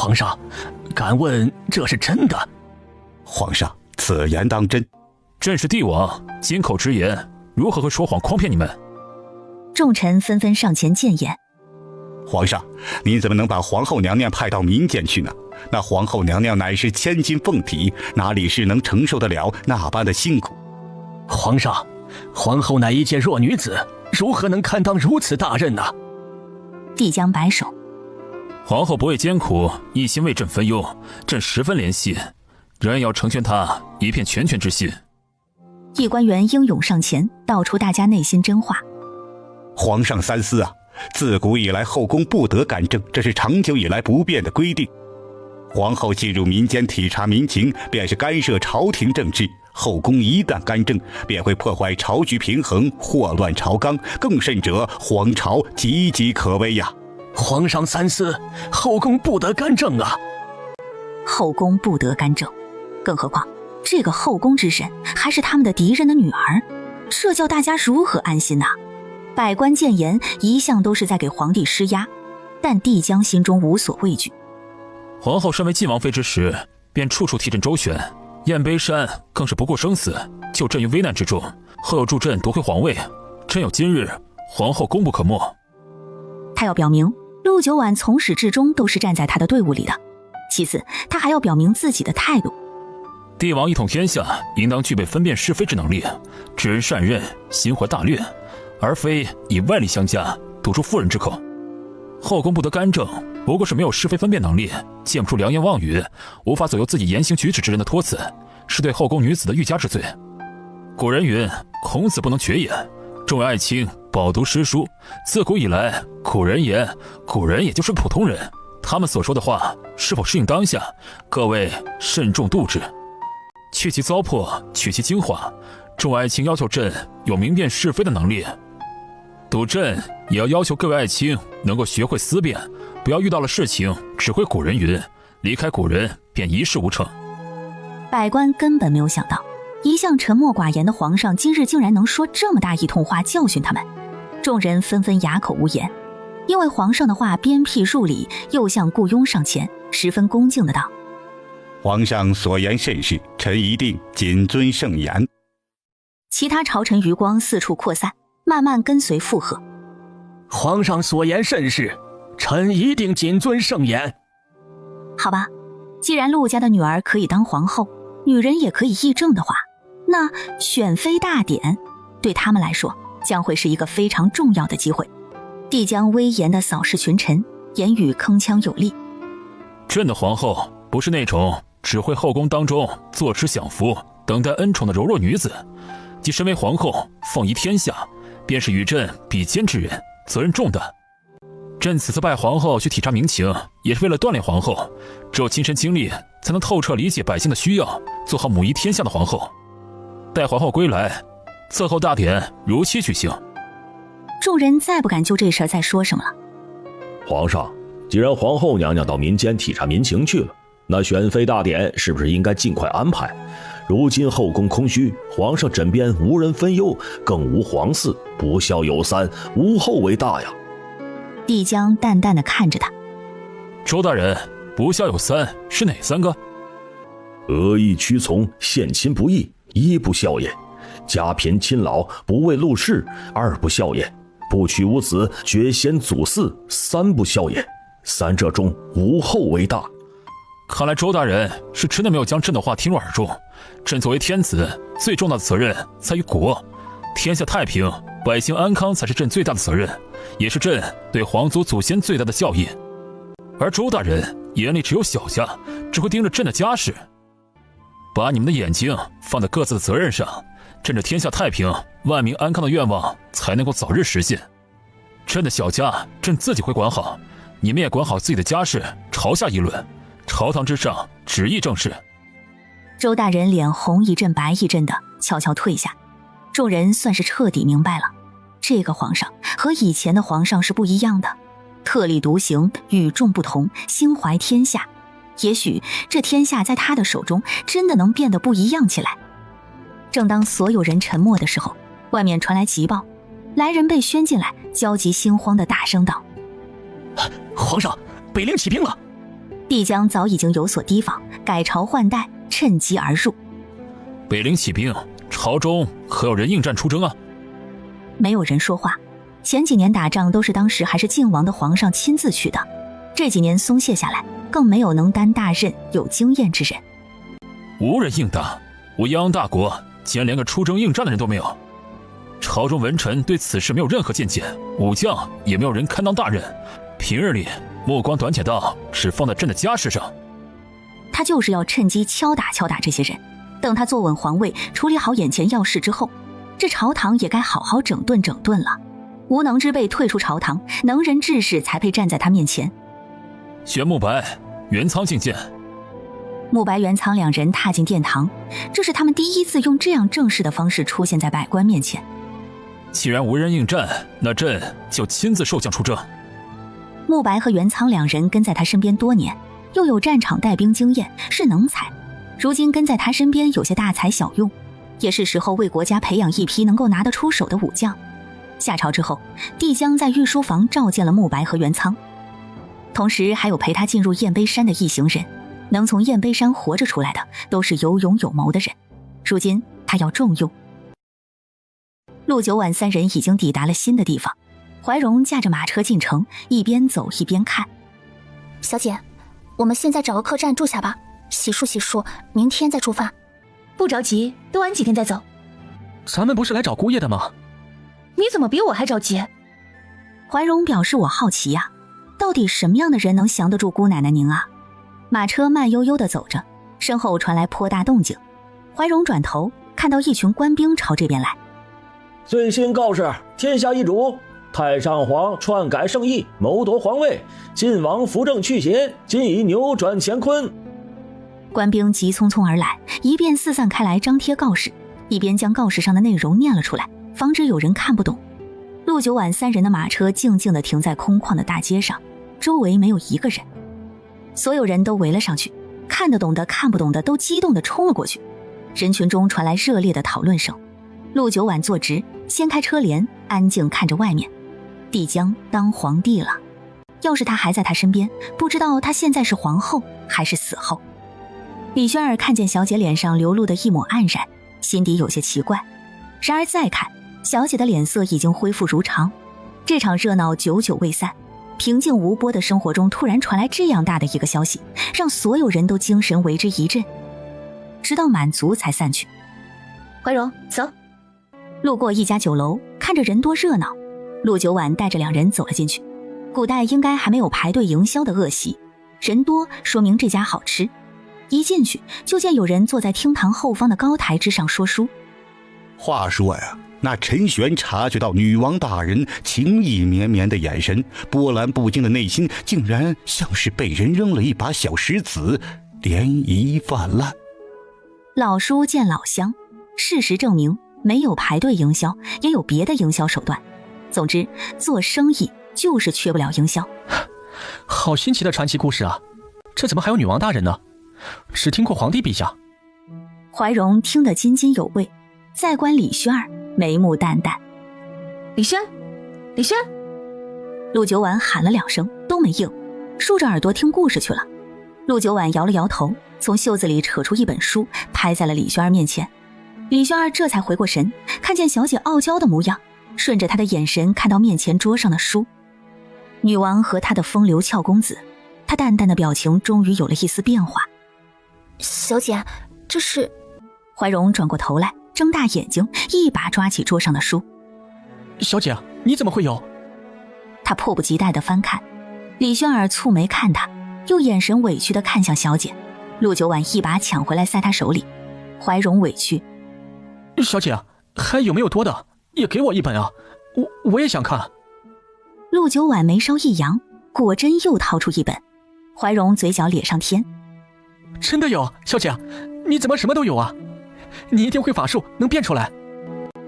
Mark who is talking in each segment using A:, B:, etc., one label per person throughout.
A: 皇上，敢问这是真的？
B: 皇上，此言当真？
C: 朕是帝王，金口直言，如何会说谎诓骗你们？
D: 众臣纷纷上前谏言。
B: 皇上，您怎么能把皇后娘娘派到民间去呢？那皇后娘娘乃是千金凤体，哪里是能承受得了那般的辛苦？
A: 皇上，皇后乃一介弱女子，如何能堪当如此大任呢？
D: 帝将摆手。
C: 皇后不畏艰苦，一心为朕分忧，朕十分怜惜，仍然要成全她一片全权之心。
D: 一官员英勇上前，道出大家内心真话。
B: 皇上三思啊！自古以来，后宫不得干政，这是长久以来不变的规定。皇后进入民间体察民情，便是干涉朝廷政治。后宫一旦干政，便会破坏朝局平衡，祸乱朝纲，更甚者，皇朝岌岌可危呀！
A: 皇上三思，后宫不得干政啊！
D: 后宫不得干政，更何况这个后宫之神还是他们的敌人的女儿，这叫大家如何安心呢？百官谏言一向都是在给皇帝施压，但帝将心中无所畏惧。
C: 皇后身为晋王妃之时，便处处替朕周旋，燕卑山更是不顾生死，救朕于危难之中，后又助朕夺回皇位，真有今日，皇后功不可没。
D: 他要表明陆九婉从始至终都是站在他的队伍里的，其次他还要表明自己的态度。
C: 帝王一统天下，应当具备分辨是非之能力，知人善任，心怀大略，而非以外力相加，堵住妇人之口。后宫不得干政，不过是没有是非分辨能力，见不出良言妄语，无法左右自己言行举止之人的托辞，是对后宫女子的欲加之罪。古人云，孔子不能绝也，重为爱卿，饱读诗书。自古以来，古人言，古人也就是普通人，他们所说的话是否适应当下，各位慎重度之，去其糟粕，取其精华。众爱卿要求朕有明辨是非的能力，赌朕也要求各位爱卿能够学会思辨，不要遇到了事情只会古人云，离开古人便一事无成。
D: 百官根本没有想到，一向沉默寡言的皇上今日竟然能说这么大一通话教训他们。众人纷纷哑口无言，因为皇上的话鞭辟入里，又向顾雍上前，十分恭敬的道：
B: 皇上所言甚是，臣一定谨遵圣言。
D: 其他朝臣余光四处扩散，慢慢跟随附和。
A: 皇上所言甚是，臣一定谨遵圣言。
D: 好吧，既然陆家的女儿可以当皇后，女人也可以议政的话，那选妃大典对他们来说将会是一个非常重要的机会。帝将威严地扫视群臣，言语铿锵有力。
C: 朕的皇后不是那种只会后宫当中坐吃享福，等待恩宠的柔弱女子，即身为皇后，凤仪天下，便是与朕比肩之人，责任重大。朕此次拜皇后去体察民情，也是为了锻炼皇后，只有亲身经历，才能透彻理解百姓的需要，做好母仪天下的皇后。待皇后归来，册后大典如期举行。
D: 众人再不敢就这事儿再说什么了。
E: 皇上，既然皇后娘娘到民间体察民情去了，那选妃大典是不是应该尽快安排？如今后宫空虚，皇上枕边无人分忧，更无皇嗣，不孝有三，无后为大呀。
D: 帝将淡淡地看着他。
C: 周大人，不孝有三是哪三个？
E: 阿谀屈从，献亲不义，一不孝也；家贫亲老，不为禄世，二不孝也；不娶无子，绝先祖嗣，三不孝也。三者中无后为大。
C: 看来周大人是真的没有将朕的话听入耳中。朕作为天子，最重大的责任在于国，天下太平，百姓安康才是朕最大的责任，也是朕对皇族祖先最大的孝义。而周大人眼里只有小家，只会盯着朕的家事。把你们的眼睛放在各自的责任上，朕这天下太平，万民安康的愿望才能够早日实现。朕的小家，朕自己会管好，你们也管好自己的家事，朝下议论，朝堂之上旨意正事。
D: 周大人脸红一阵白一阵的，悄悄退下。众人算是彻底明白了，这个皇上和以前的皇上是不一样的，特立独行，与众不同，心怀天下。也许这天下在他的手中真的能变得不一样起来。正当所有人沉默的时候，外面传来急报，来人被宣进来，焦急心慌的大声道：
A: 皇上，北陵起兵了！
D: 帝江早已经有所提防，改朝换代，趁机而入。
C: 北陵起兵，朝中可有人应战出征啊？
D: 没有人说话。前几年打仗都是当时还是靖王的皇上亲自去的，这几年松懈下来，更没有能担大任、有经验之人。
C: 无人应答，我泱泱大国竟然连个出征应战的人都没有。朝中文臣对此事没有任何见解，武将也没有人堪当大任，平日里目光短浅到只放在朕的家事上。
D: 他就是要趁机敲打这些人，等他坐稳皇位，处理好眼前要事之后，这朝堂也该好好整顿了。无能之辈退出朝堂，能人志士才配站在他面前。
C: 宣慕白、元苍觐见。
D: 慕白、元苍两人踏进殿堂，这是他们第一次用这样正式的方式出现在百官面前。
C: 既然无人应战，那朕就亲自受将出征。
D: 慕白和元苍两人跟在他身边多年，又有战场带兵经验，是能才。如今跟在他身边有些大材小用，也是时候为国家培养一批能够拿得出手的武将。下朝之后，帝江在御书房召见了慕白和元苍，同时还有陪他进入燕碑山的一行人。能从燕碑山活着出来的，都是有勇有谋的人。如今他要重用。陆九晚三人已经抵达了新的地方，怀荣驾着马车进城，一边走一边看。
F: 小姐，我们现在找个客栈住下吧，洗漱，明天再出发。
G: 不着急，多玩几天再走。
A: 咱们不是来找姑爷的吗？
G: 你怎么比我还着急？
D: 怀荣表示我好奇呀，到底什么样的人能降得住姑奶奶您啊？马车慢悠悠地走着，身后传来颇大动静。怀荣转头看到一群官兵朝这边来。
E: 最新告示，天下一主，太上皇篡改圣意，谋夺皇位，晋王扶正去邪，今已扭转乾坤。
D: 官兵急匆匆而来，一边四散开来张贴告示，一边将告示上的内容念了出来，防止有人看不懂。陆九晚三人的马车静静地停在空旷的大街上，周围没有一个人。所有人都围了上去，看得懂的看不懂的都激动地冲了过去。人群中传来热烈的讨论声。陆九晚坐直，掀开车帘，安静看着外面。帝江当皇帝了，要是他还在他身边，不知道他现在是皇后还是死后。李轩儿看见小姐脸上流露的一抹黯然，心底有些奇怪。然而再看，小姐的脸色已经恢复如常。这场热闹久久未散，平静无波的生活中突然传来这样大的一个消息，让所有人都精神为之一振，直到满足才散去。
G: 怀荣，走。
D: 路过一家酒楼，看着人多热闹，陆九晚带着两人走了进去。古代应该还没有排队营销的恶习，人多说明这家好吃。一进去就见有人坐在厅堂后方的高台之上说书。
B: 话说呀，那陈玄察觉到女王大人情意绵绵的眼神，波澜不惊的内心竟然像是被人扔了一把小石子，涟漪泛滥。
D: 老书见老乡，事实证明没有排队营销，也有别的营销手段。总之，做生意就是缺不了营销。
A: 好新奇的传奇故事啊！这怎么还有女王大人呢？只听过皇帝陛下。
D: 怀荣听得津津有味，再观李轩儿，眉目淡淡。
G: 李轩，李轩。
D: 陆九晚喊了两声，都没应，竖着耳朵听故事去了。陆九晚摇了摇头，从袖子里扯出一本书，拍在了李轩儿面前。李轩儿这才回过神，看见小姐傲娇的模样，顺着她的眼神看到面前桌上的书。女王和她的风流俏公子，她淡淡的表情终于有了一丝变化。
F: 小姐，这是……
D: 怀荣转过头来，睁大眼睛，一把抓起桌上的书。
A: 小姐，你怎么会有？
D: 他迫不及待地翻看。李轩儿蹙眉看他，又眼神委屈地看向小姐。陆九晚一把抢回来塞他手里。怀荣委屈：
A: 小姐，还有没有多的？也给我一本啊，我也想看。
D: 陆九晚眉梢一扬，果真又掏出一本。怀荣嘴角咧上天：
A: 真的有？小姐，你怎么什么都有啊？你一定会法术，能变出来。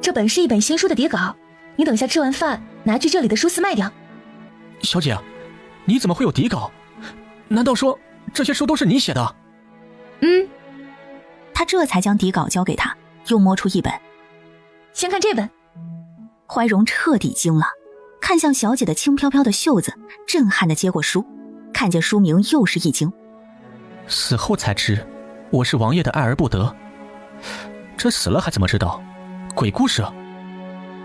G: 这本是一本新书的底稿，你等下吃完饭拿去这里的书肆卖掉。
A: 小姐，你怎么会有底稿？难道说这些书都是你写的？
D: 他这才将底稿交给他，又摸出一本。
G: 先看这本。
D: 怀荣彻底惊了，看向小姐的轻飘飘的袖子，震撼地接过书，看见书名又是一惊，
A: 死后才知我是王爷的爱而不得。这死了还怎么知道？鬼故事啊！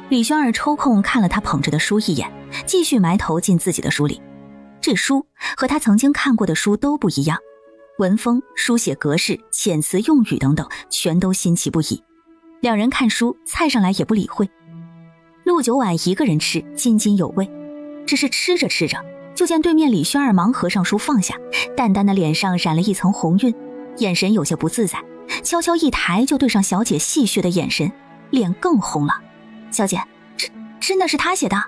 D: 李轩儿抽空看了他捧着的书一眼，继续埋头进自己的书里。这书和他曾经看过的书都不一样，文风、书写格式、遣词用语等等，全都新奇不已。两人看书，菜上来也不理会。陆九婉一个人吃，津津有味。只是吃着吃着，就见对面李轩儿忙合上书放下，淡淡的脸上染了一层红晕，眼神有些不自在，悄悄一抬就对上小姐戏谑的眼神，脸更红了。小姐，这真的是他写的？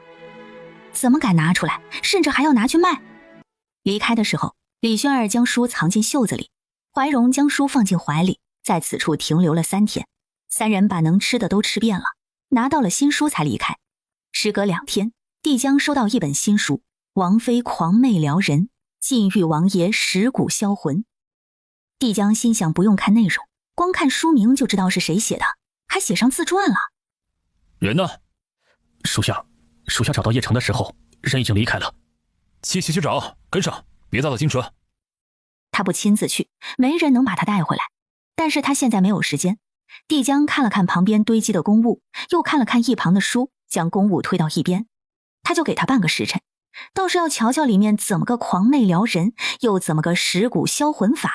D: 怎么敢拿出来，甚至还要拿去卖？离开的时候，李轩儿将书藏进袖子里，怀荣将书放进怀里，在此处停留了3天。三人把能吃的都吃遍了，拿到了新书才离开。时隔2天，帝江收到一本新书《王妃狂媚撩人，禁欲王爷蚀骨销魂》。帝江心想，不用看内容，光看书名就知道是谁写的，还写上自传了。
C: 人呢？
A: 属下找到邺城的时候，人已经离开了。
C: 去找，跟上，别砸到金蛇。
D: 他不亲自去，没人能把他带回来。但是他现在没有时间。帝江看了看旁边堆积的公物，又看了看一旁的书，将公物推到一边。他就给他半个时辰，倒是要瞧瞧里面怎么个狂媚撩人，又怎么个蚀骨销魂法。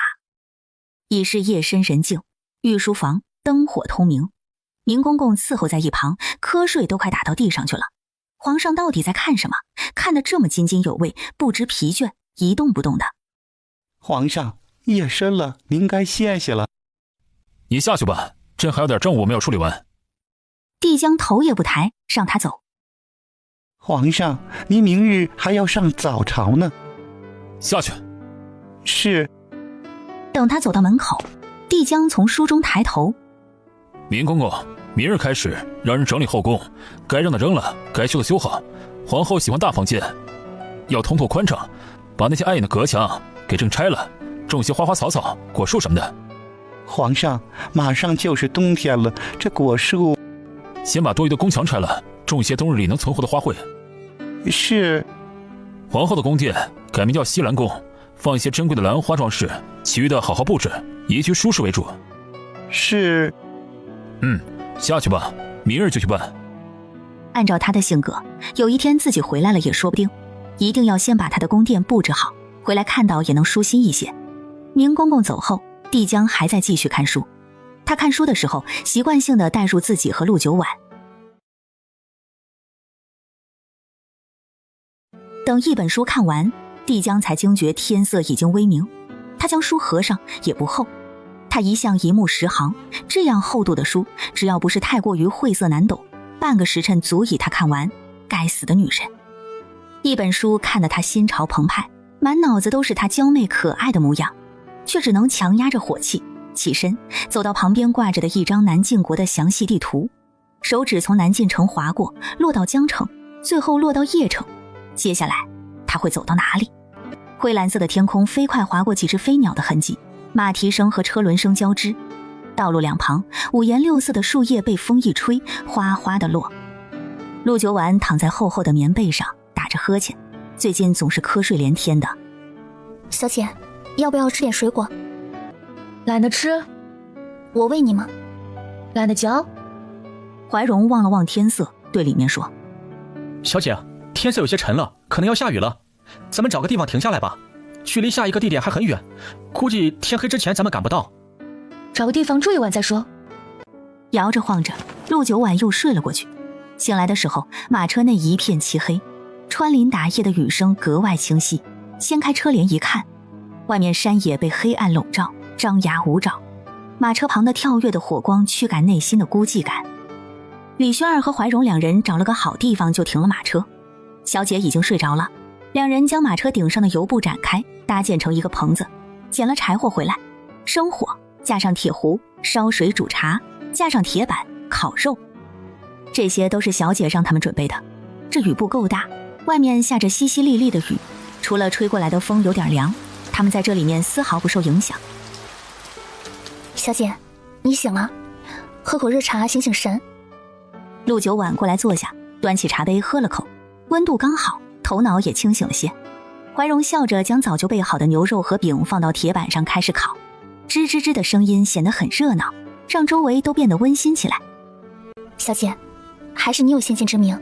D: 已是夜深人静，御书房灯火通明，明公公伺候在一旁，瞌睡都快打到地上去了。皇上到底在看什么？看得这么津津有味，不知疲倦，一动不动的。
B: 皇上，夜深了，您该歇歇了。
C: 你下去吧，朕还有点政务没有处理完。
D: 帝江头也不抬，让他走。
B: 皇上，您明日还要上早朝呢。
C: 下去。
B: 是。
D: 等他走到门口，帝江从书中抬头。
C: 明公公，明日开始让人整理后宫，该扔的扔了，该修的修好。皇后喜欢大房间，要通透宽敞，把那些碍眼的隔墙给朕拆了，种些花花草草、果树什么的。
B: 皇上，马上就是冬天了，这果树……
C: 先把多余的宫墙拆了，种一些冬日里能存活的花卉。
B: 是。
C: 皇后的宫殿改名叫西兰宫，放一些珍贵的兰花装饰，其余的好好布置，宜居舒适为主。
B: 是。
C: 下去吧，明日就去办。
D: 按照他的性格，有一天自己回来了也说不定，一定要先把他的宫殿布置好，回来看到也能舒心一些。明公公走后，帝江还在继续看书。他看书的时候，习惯性地带入自己和陆九婉。等一本书看完，帝江才惊觉天色已经微明。他将书合上，也不厚。他一向一目十行，这样厚度的书，只要不是太过于晦涩难懂，半个时辰足以他看完。该死的女人！一本书看得他心潮澎湃，满脑子都是她娇媚可爱的模样，却只能强压着火气，起身走到旁边挂着的一张南晋国的详细地图，手指从南晋城划过，落到江城，最后落到邺城。接下来他会走到哪里？灰蓝色的天空飞快划过几只飞鸟的痕迹，马蹄声和车轮声交织，道路两旁五颜六色的树叶被风一吹，哗哗地落。陆九婉躺在厚厚的棉被上打着呵欠，最近总是瞌睡连天的。
F: 小姐，要不要吃点水果？
G: 懒得吃。
F: 我喂你吗？
G: 懒得嚼。
D: 怀荣望了望天色，对里面说：
A: 小姐，天色有些沉了，可能要下雨了，咱们找个地方停下来吧，距离下一个地点还很远，估计天黑之前咱们赶不到。
G: 找个地方住一晚再说。
D: 摇着晃着，陆九婉又睡了过去。醒来的时候，马车内一片漆黑，穿林打叶的雨声格外清晰。掀开车帘一看，外面山野被黑暗笼罩，张牙舞爪。马车旁的跳跃的火光驱赶内心的孤寂感。李轩儿和怀荣两人找了个好地方就停了马车。小姐已经睡着了，两人将马车顶上的油布展开，搭建成一个棚子，捡了柴火回来，生火，架上铁壶，烧水煮茶，架上铁板烤肉。这些都是小姐让他们准备的。这雨布够大，外面下着淅淅沥沥的雨，除了吹过来的风有点凉，他们在这里面丝毫不受影响。
F: 小姐，你醒了，喝口热茶醒醒神。
D: 陆九婉过来坐下，端起茶杯喝了口，温度刚好，头脑也清醒了些。怀荣笑着将早就备好的牛肉和饼放到铁板上开始烤，吱吱吱的声音显得很热闹，让周围都变得温馨起来。
F: 小姐，还是你有先见之明，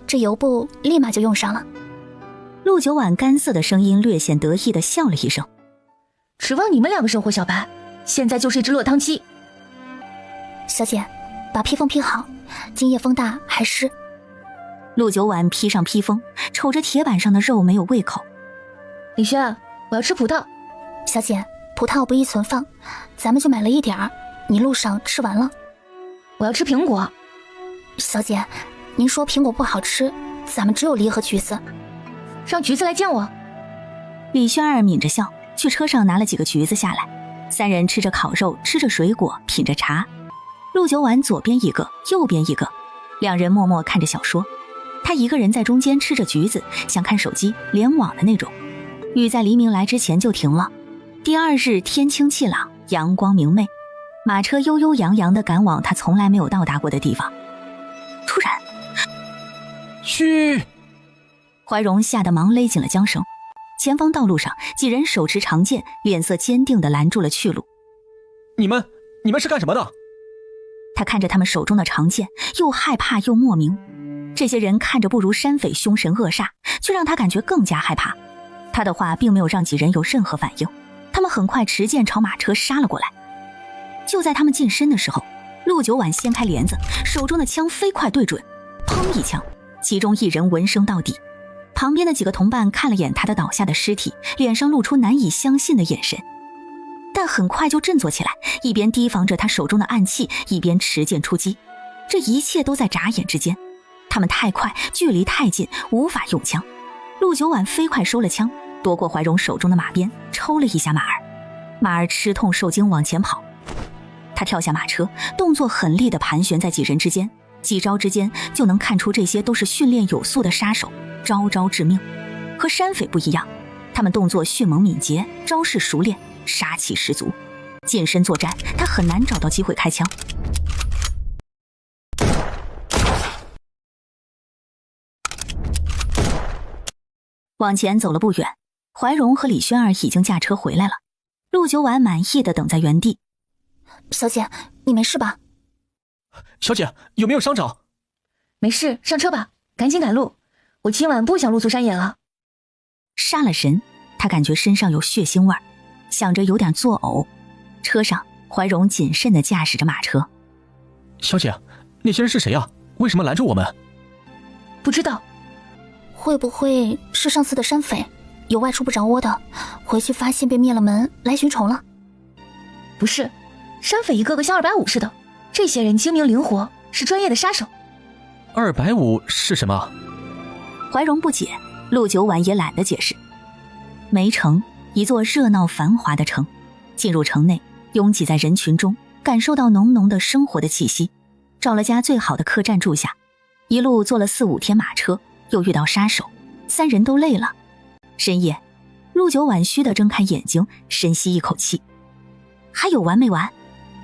F: 这油布立马就用上了。
D: 陆九婉干涩的声音略显得意地笑了一声。
G: 指望你们两个生活小白，现在就是一只落汤鸡。
F: 小姐，把披风披好，今夜风大还湿。
D: 陆九婉披上披风，瞅着铁板上的肉没有胃口。
G: 李轩，我要吃葡萄。
F: 小姐，葡萄不宜存放，咱们就买了一点儿，你路上吃完了。
G: 我要吃苹果。
F: 小姐，您说苹果不好吃，咱们只有梨和橘子。
G: 让橘子来见我。
D: 李轩儿抿着笑，去车上拿了几个橘子下来。三人吃着烤肉，吃着水果，品着茶。陆九婉左边一个，右边一个，两人默默看着小说。他一个人在中间吃着橘子，想看手机联网的那种。雨在黎明来之前就停了。第二日天清气朗，阳光明媚，马车悠悠扬扬地赶往他从来没有到达过的地方。突然，
A: 嘘！
D: 怀荣吓得忙勒紧了缰绳。前方道路上，几人手持长剑，脸色坚定地拦住了去路。
A: 你们是干什么的？
D: 他看着他们手中的长剑，又害怕又莫名。这些人看着不如山匪凶神恶煞，却让他感觉更加害怕。他的话并没有让几人有任何反应，他们很快持剑朝马车杀了过来。就在他们近身的时候，陆九婉掀开帘子，手中的枪飞快对准，砰一枪，其中一人闻声到底。旁边的几个同伴看了眼他的倒下的尸体，脸上露出难以相信的眼神，但很快就振作起来，一边提防着他手中的暗器，一边持剑出击。这一切都在眨眼之间，他们太快，距离太近，无法用枪。陆九婉飞快收了枪，夺过怀荣手中的马鞭，抽了一下马儿。马儿吃痛受惊往前跑，他跳下马车，动作狠厉地盘旋在几人之间，几招之间就能看出这些都是训练有素的杀手，招招致命。和山匪不一样，他们动作迅猛敏捷，招式熟练，杀气十足。近身作战，他很难找到机会开枪。往前走了不远，怀荣和李轩儿已经驾车回来了。陆九婉满意的等在原地。
F: 小姐，你没事吧？
A: 小姐，有没有伤着？
G: 没事，上车吧，赶紧赶路。我今晚不想露宿山野了。
D: 杀了神，他感觉身上有血腥味儿，想着有点作呕。车上，怀荣谨慎地驾驶着马车。
A: 小姐，那些人是谁啊？为什么拦住我们？
G: 不知道。
F: 会不会是上次的山匪，有外出不着窝的，回去发现被灭了门，来寻仇了？
G: 不是，山匪一个个像250似的，这些人精明灵活，是专业的杀手。
A: 250是什么？
D: 怀荣不解，陆九婉也懒得解释。梅城，一座热闹繁华的城。进入城内，拥挤在人群中，感受到浓浓的生活的气息。找了家最好的客栈住下，一路坐了4、5天马车，又遇到杀手，三人都累了。深夜，陆九婉虚地睁开眼睛，深吸一口气。还有完没完？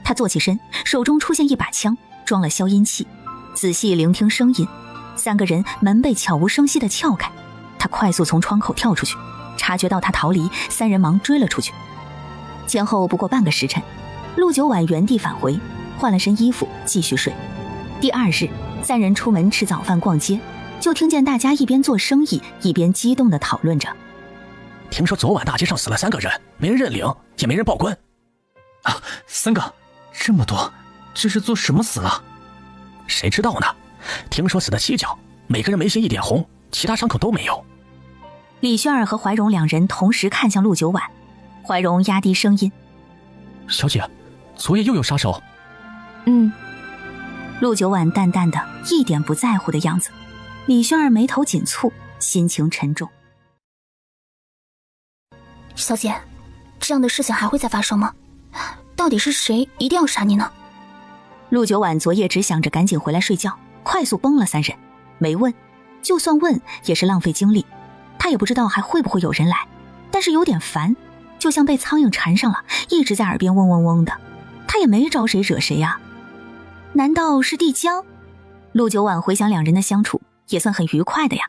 D: 他坐起身，手中出现一把枪，装了消音器，仔细聆听声音。3个人门被悄无声息地撬开，他快速从窗口跳出去，察觉到他逃离，3人忙追了出去。前后不过半个时辰，陆九婉原地返回，换了身衣服继续睡。第2日，3人出门吃早饭逛街，就听见大家一边做生意一边激动地讨论着。
A: 听说昨晚大街上死了3个人，没人认领，也没人报官。
H: 啊，3个，这么多，这是做什么死了？
A: 谁知道呢？听说死的蹊跷，每个人眉心一点红，其他伤口都没有。
D: 李轩儿和怀荣2人同时看向陆九婉，怀荣压低声音：“
A: 小姐，昨夜又有杀手。”
D: 陆九婉淡淡的，一点不在乎的样子。李轩儿眉头紧蹙，心情沉重。
F: 小姐，这样的事情还会再发生吗？到底是谁一定要杀你呢？
D: 陆九婉昨夜只想着赶紧回来睡觉，快速崩了3人，没问，就算问也是浪费精力。他也不知道还会不会有人来，但是有点烦，就像被苍蝇缠上了，一直在耳边嗡嗡嗡的。他也没招谁惹谁呀。难道是帝江？陆九婉回想2人的相处也算很愉快的呀，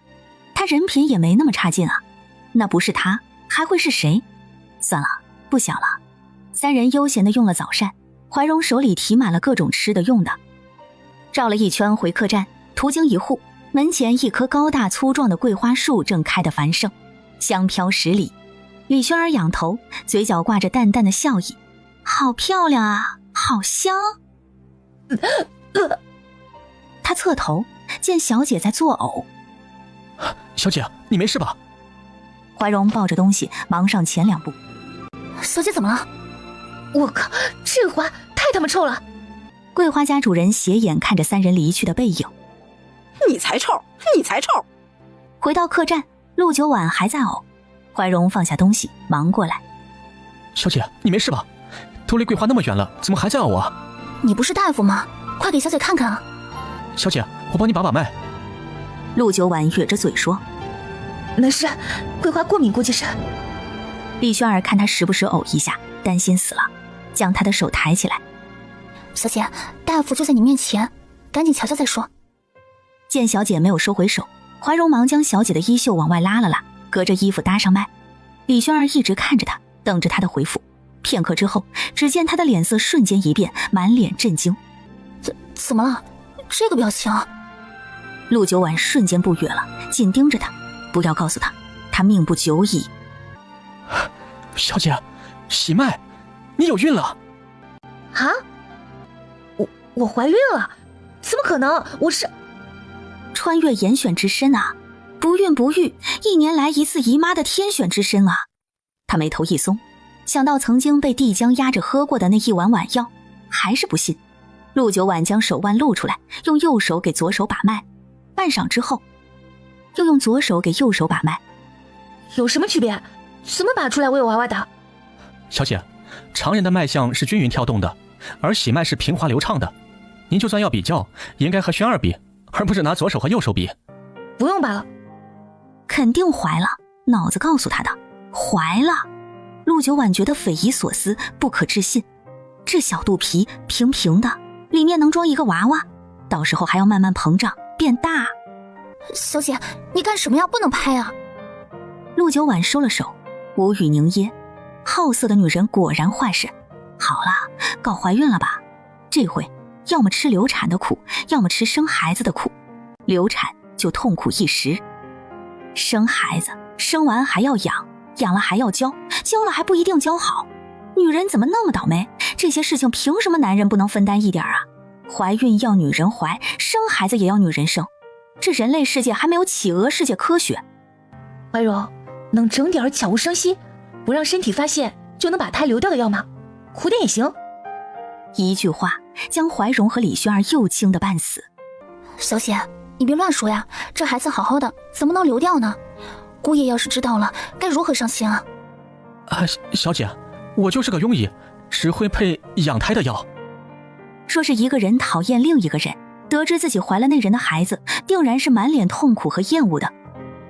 D: 他人品也没那么差劲啊。那不是他还会是谁？算了，不想了。三人悠闲地用了早膳，怀荣手里提满了各种吃的用的。绕了一圈回客栈，途经一户，门前一棵高大粗壮的桂花树正开得繁盛，香飘10里。李轩儿仰头，嘴角挂着淡淡的笑意，好漂亮啊，好香。他侧头见小姐在作呕。
A: 小姐，你没事吧？
D: 怀荣抱着东西忙上前2步。
F: 小姐怎么了？
G: 我靠，这花太他妈臭了！
D: 桂花家主人斜眼看着三人离去的背影。
I: 你才臭，你才臭！
D: 回到客栈，陆九婉还在呕。怀荣放下东西忙过来。
A: 小姐，你没事吧？都离桂花那么远了，怎么还在呕啊？
F: 你不是大夫吗？快给小姐看看啊！
A: 小姐，我帮你把把脉。
D: 陆九婉哕着嘴说。
G: 那是桂花过敏，估计是。
D: 李轩儿看他时不时呕一下，担心死了，将他的手抬起来。
F: 小姐，大夫就在你面前，赶紧瞧瞧再说。
D: 见小姐没有收回手，怀荣忙将小姐的衣袖往外拉了拉，隔着衣服搭上脉。李轩儿一直看着他，等着他的回复。片刻之后，只见他的脸色瞬间一变，满脸震惊。
F: 怎么了？这个表情？
D: 陆九婉瞬间不悦了，紧盯着他，不要告诉他，他命不久矣。
A: 小姐，喜脉，你有孕了？
G: 啊？我怀孕了？怎么可能？我是
D: 穿越严选之身啊，不孕不育，1年来1次姨妈的天选之身啊。他眉头一松，想到曾经被帝江压着喝过的那1碗碗药，还是不信。陆九婉将手腕露出来，用右手给左手把脉，半晌之后又用左手给右手把脉。
G: 有什么区别？怎么把出来我有娃娃的？
A: 小姐，常人的脉象是均匀跳动的，而喜脉是平滑流畅的。您就算要比较，应该和轩儿比，而不是拿左手和右手比。
G: 不用罢了。
D: 肯定怀了，脑子告诉他的，怀了。陆九婉觉得匪夷所思，不可置信。这小肚皮平平的，里面能装一个娃娃，到时候还要慢慢膨胀变大。
F: 小姐，你干什么呀？不能拍啊！
D: 陆九婉收了手，无语凝噎。好色的女人果然坏事。好了，搞怀孕了吧？这回要么吃流产的苦，要么吃生孩子的苦。流产就痛苦一时，生孩子生完还要养，养了还要教，教了还不一定教好。女人怎么那么倒霉？这些事情凭什么男人不能分担一点啊？怀孕要女人怀，生孩子也要女人生。这人类世界还没有企鹅世界科学。
G: 怀柔，能整点悄无声息，不让身体发现就能把胎流掉的药吗？苦点也行。
D: 一句话将怀荣和李轩儿又惊得半死。
F: 小姐，你别乱说呀，这孩子好好的，怎么能流掉呢？姑爷要是知道了，该如何上心啊？
A: 小姐，我就是个庸医，只会配养胎的药。
D: 说是一个人讨厌另一个人，得知自己怀了那人的孩子，定然是满脸痛苦和厌恶的。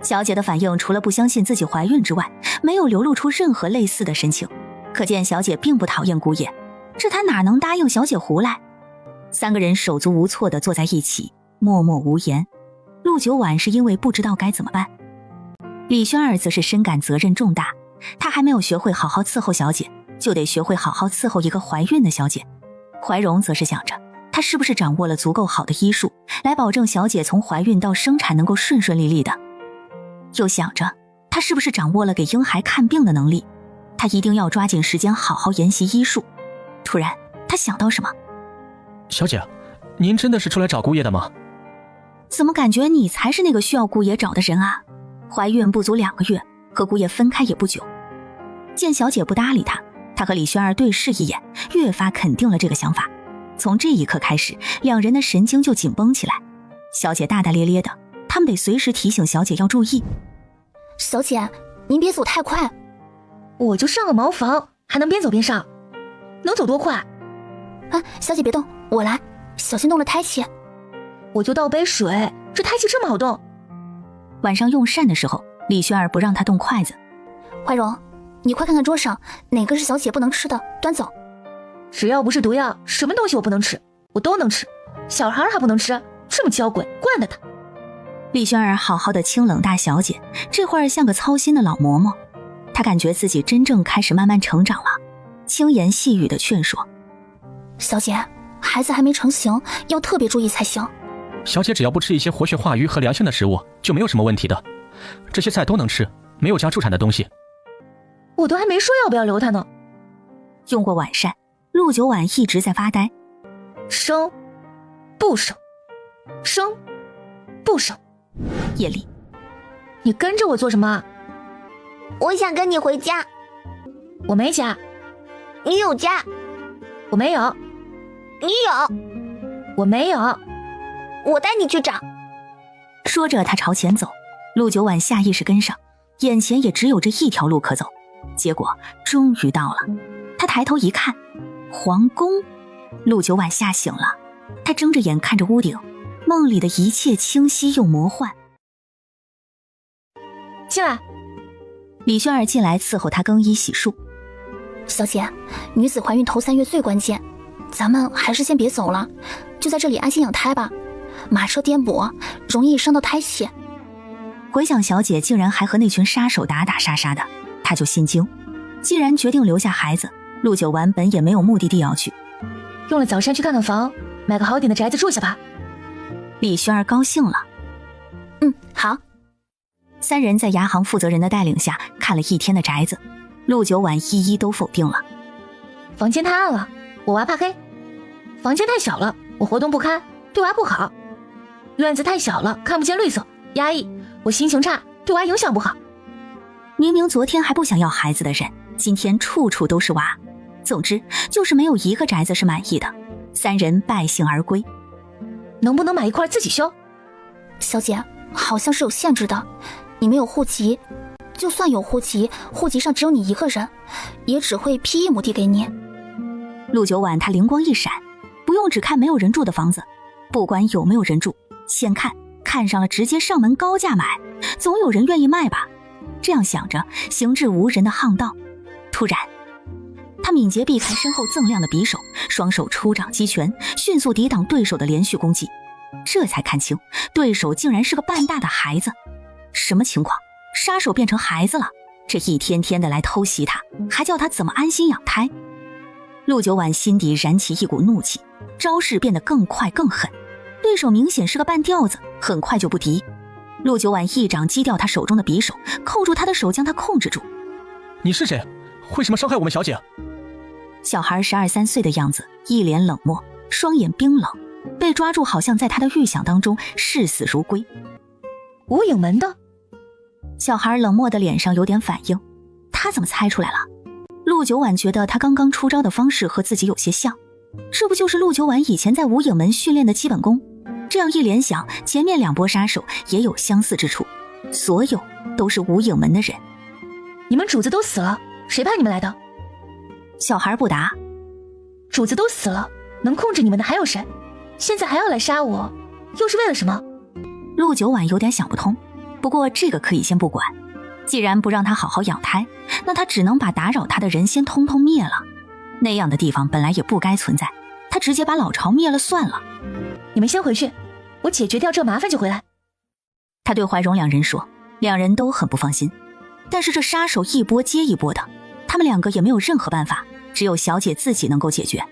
D: 小姐的反应除了不相信自己怀孕之外，没有流露出任何类似的神情，可见小姐并不讨厌姑爷，这他哪能答应小姐胡来？三个人手足无措地坐在一起，默默无言。陆九婉是因为不知道该怎么办，李轩儿则是深感责任重大，他还没有学会好好伺候小姐，就得学会好好伺候一个怀孕的小姐。怀荣则是想着，他是不是掌握了足够好的医术，来保证小姐从怀孕到生产能够顺顺利利的。又想着，他是不是掌握了给婴孩看病的能力，他一定要抓紧时间好好研习医术。突然他想到什么。
A: 小姐，您真的是出来找姑爷的吗？
D: 怎么感觉你才是那个需要姑爷找的人啊？怀孕不足2个月，和姑爷分开也不久。见小姐不搭理他，他和李轩儿对视一眼，越发肯定了这个想法。从这一刻开始，两人的神经就紧绷起来。小姐大大咧咧的，他们得随时提醒小姐要注意。
F: 小姐，您别走太快。
G: 我就上个茅房，还能边走边上，能走多快？
F: 啊，小姐别动，我来，小心动了胎气。
G: 我就倒杯水，这胎气这么好动？
D: 晚上用膳的时候，李轩儿不让他动筷子。
F: 怀荣，你快看看桌上哪个是小姐不能吃的，端走。
G: 只要不是毒药，什么东西我不能吃，我都能吃。小孩还不能吃，这么娇贵，惯的他。
D: 李轩儿好好的清冷大小姐，这会儿像个操心的老嬷嬷。她感觉自己真正开始慢慢成长了，轻言细语的劝说：
F: 小姐，孩子还没成型，要特别注意才行。
A: 小姐只要不吃一些活血化瘀和凉性的食物，就没有什么问题的。这些菜都能吃，没有加助产的东西。
G: 我都还没说要不要留他呢。
D: 用过晚膳，陆九婉一直在发呆。
G: 生，不生，生，不生。
D: 夜里，
G: 你跟着我做什么？
J: 我想跟你回家。
G: 我没家。
J: 你有家。
G: 我没有。
J: 你有。
G: 我没有。
J: 我带你去找。
D: 说着他朝前走，陆九婉下意识跟上，眼前也只有这一条路可走。结果终于到了，他抬头一看，皇宫。陆九婉吓醒了，他睁着眼看着屋顶，梦里的一切清晰又魔幻。
G: 进来。
D: 李轩儿进来伺候他更衣洗漱。
F: 小姐，女子怀孕头3月最关键，咱们还是先别走了，就在这里安心养胎吧。马车颠簸，容易伤到胎气。
D: 回想小姐竟然还和那群杀手打打杀杀的，他就心惊。既然决定留下孩子，陆九婉本也没有目的地要去。
G: 用了早膳去看看房，买个好点的宅子住下吧。
D: 李轩儿高兴了。
F: 好。
D: 3人在牙行负责人的带领下看了1天的宅子，陆九婉一一都否定了。
G: 房间太暗了，我娃怕黑；房间太小了，我活动不开，对娃不好；院子太小了，看不见绿色，压抑，我心情差，对娃影响不好。
D: 明明昨天还不想要孩子的人，今天处处都是娃。总之就是没有一个宅子是满意的。3人败兴而归。
G: 能不能买一块自己修？
F: 小姐，好像是有限制的，你没有户籍，就算有户籍，户籍上只有你一个人，也只会批1亩地给你。
D: 陆九婉他灵光一闪，不用只看没有人住的房子，不管有没有人住，先看上了直接上门高价买，总有人愿意卖吧。这样想着，行至无人的巷道，突然他敏捷避开身后锃亮的匕首，双手出掌击拳，迅速抵挡对手的连续攻击。这才看清对手竟然是个半大的孩子。什么情况？杀手变成孩子了？这一天天的来偷袭他，还叫他怎么安心养胎？陆九婉心底燃起一股怒气，招式变得更快更狠。对手明显是个半吊子，很快就不敌。陆九婉一掌击掉他手中的匕首，扣住他的手，将他控制住。
A: 你是谁？为什么伤害我们小姐？
D: 小孩12、13岁的样子，一脸冷漠，双眼冰冷，被抓住好像在他的预想当中视死如归。
G: 无影门的。
D: 小孩冷漠的脸上有点反应，他怎么猜出来了？陆九婉觉得他刚刚出招的方式和自己有些像，这不就是陆九婉以前在无影门训练的基本功？这样一联想，前面2波杀手也有相似之处，所有都是无影门的人。
G: 你们主子都死了，谁派你们来的？
D: 小孩不答。
G: 主子都死了，能控制你们的还有谁？现在还要来杀我，又是为了什么？
D: 陆九婉有点想不通，不过这个可以先不管。既然不让他好好养胎，那他只能把打扰他的人先通通灭了。那样的地方本来也不该存在，他直接把老巢灭了算了。
G: 你们先回去，我解决掉这麻烦就回来。
D: 他对怀荣2人说，2人都很不放心。但是这杀手一波接一波的，他们2个也没有任何办法，只有小姐自己能够解决。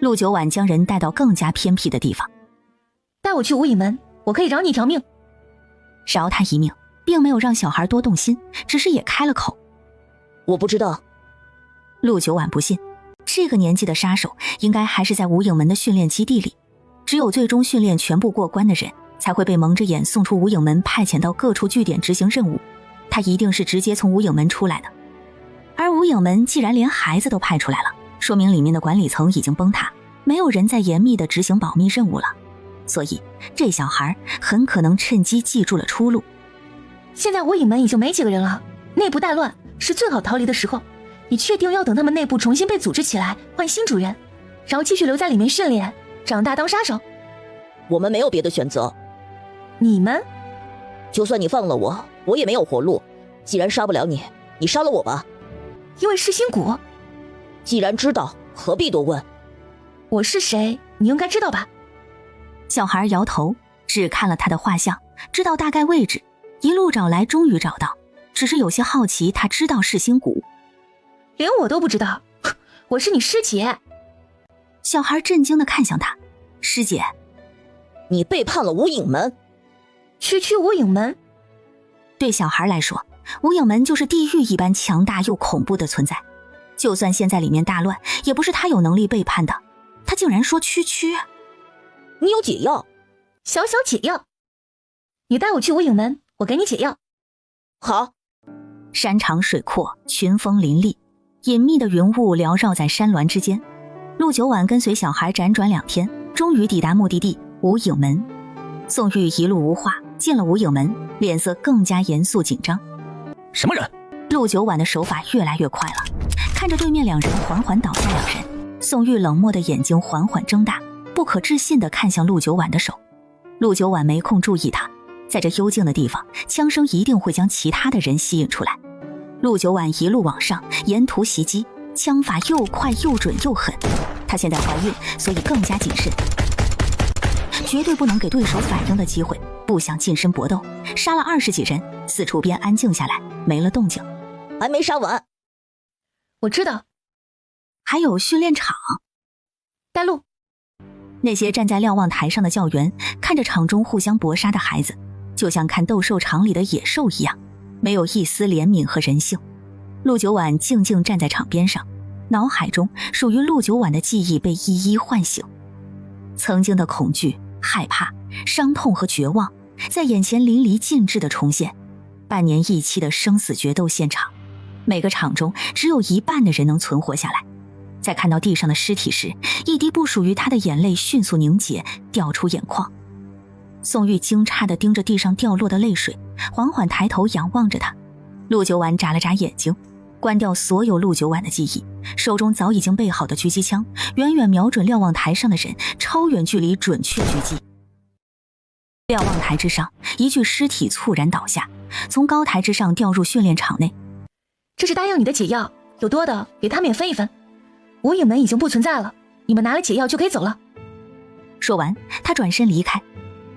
D: 陆九婉将人带到更加偏僻的地方。
G: 带我去无影门，我可以饶你一条命。
D: 饶他一命，并没有让小孩多动心，只是也开了口。
K: 我不知道。
D: 陆九婉不信，这个年纪的杀手应该还是在无影门的训练基地里，只有最终训练全部过关的人，才会被蒙着眼送出无影门，派遣到各处据点执行任务。他一定是直接从无影门出来的。而无影门既然连孩子都派出来了，说明里面的管理层已经崩塌，没有人再严密地执行保密任务了。所以这小孩很可能趁机记住了出路。
G: 现在无影门已经没几个人了，内部大乱，是最好逃离的时候。你确定要等他们内部重新被组织起来，换新主人，然后继续留在里面训练，长大当杀手？
K: 我们没有别的选择。
G: 你们？
K: 就算你放了我，我也没有活路。既然杀不了你，你杀了我吧。
G: 因为是新骨。
K: 既然知道，何必多问？
G: 我是谁，你应该知道吧？
D: 小孩摇头，只看了他的画像，知道大概位置，一路找来终于找到，只是有些好奇他知道世心谷。
G: 连我都不知道，我是你师姐。
D: 小孩震惊地看向他，师姐，
K: 你背叛了无影门。
G: 区无影门。
D: 对小孩来说，无影门就是地狱一般强大又恐怖的存在，就算现在里面大乱，也不是他有能力背叛的。他竟然说区。
K: 你有解药？
G: 小解药。你带我去无影门，我给你解药。
K: 好。
D: 山长水阔，群峰林立，隐秘的云雾缭绕在山峦之间。陆九婉跟随小孩辗转2天，终于抵达目的地无影门。宋玉一路无话，进了无影门，脸色更加严肃紧张。
A: 什么人？
D: 陆九婉的手法越来越快了，看着对面2人缓缓倒下2人，宋玉冷漠的眼睛缓缓睁大，不可置信地看向陆九婉的手。陆九婉没空注意他，在这幽静的地方，枪声一定会将其他的人吸引出来。陆九婉一路往上，沿途袭击，枪法又快又准又狠。她现在怀孕，所以更加谨慎，绝对不能给对手反应的机会，不想近身搏斗。杀了20几人，四处边安静下来，没了动静。
K: 还没杀完。
G: 我知道。
D: 还有训练场。
G: 带路。
D: 那些站在瞭望台上的教员看着场中互相搏杀的孩子，就像看斗兽场里的野兽一样，没有一丝怜悯和人性。陆九婉静静站在场边上，脑海中属于陆九婉的记忆被一一唤醒。曾经的恐惧、害怕、伤痛和绝望在眼前淋漓尽致的重现。半年一期的生死决斗现场，每个场中只有1半的人能存活下来。在看到地上的尸体时，一滴不属于他的眼泪迅速凝结，掉出眼眶。宋玉惊诧地盯着地上掉落的泪水，缓缓抬头仰望着他。陆九婉眨了眨眼睛，关掉所有陆九婉的记忆，手中早已经备好的狙击枪远远瞄准瞭望台上的人，超远距离准确狙击。瞭望台之上，一具尸体猝然倒下，从高台之上掉入训练场内。
G: 这是答应你的解药，有多的给他们也分一分。无影门已经不存在了，你们拿了解药就可以走了。
D: 说完，他转身离开。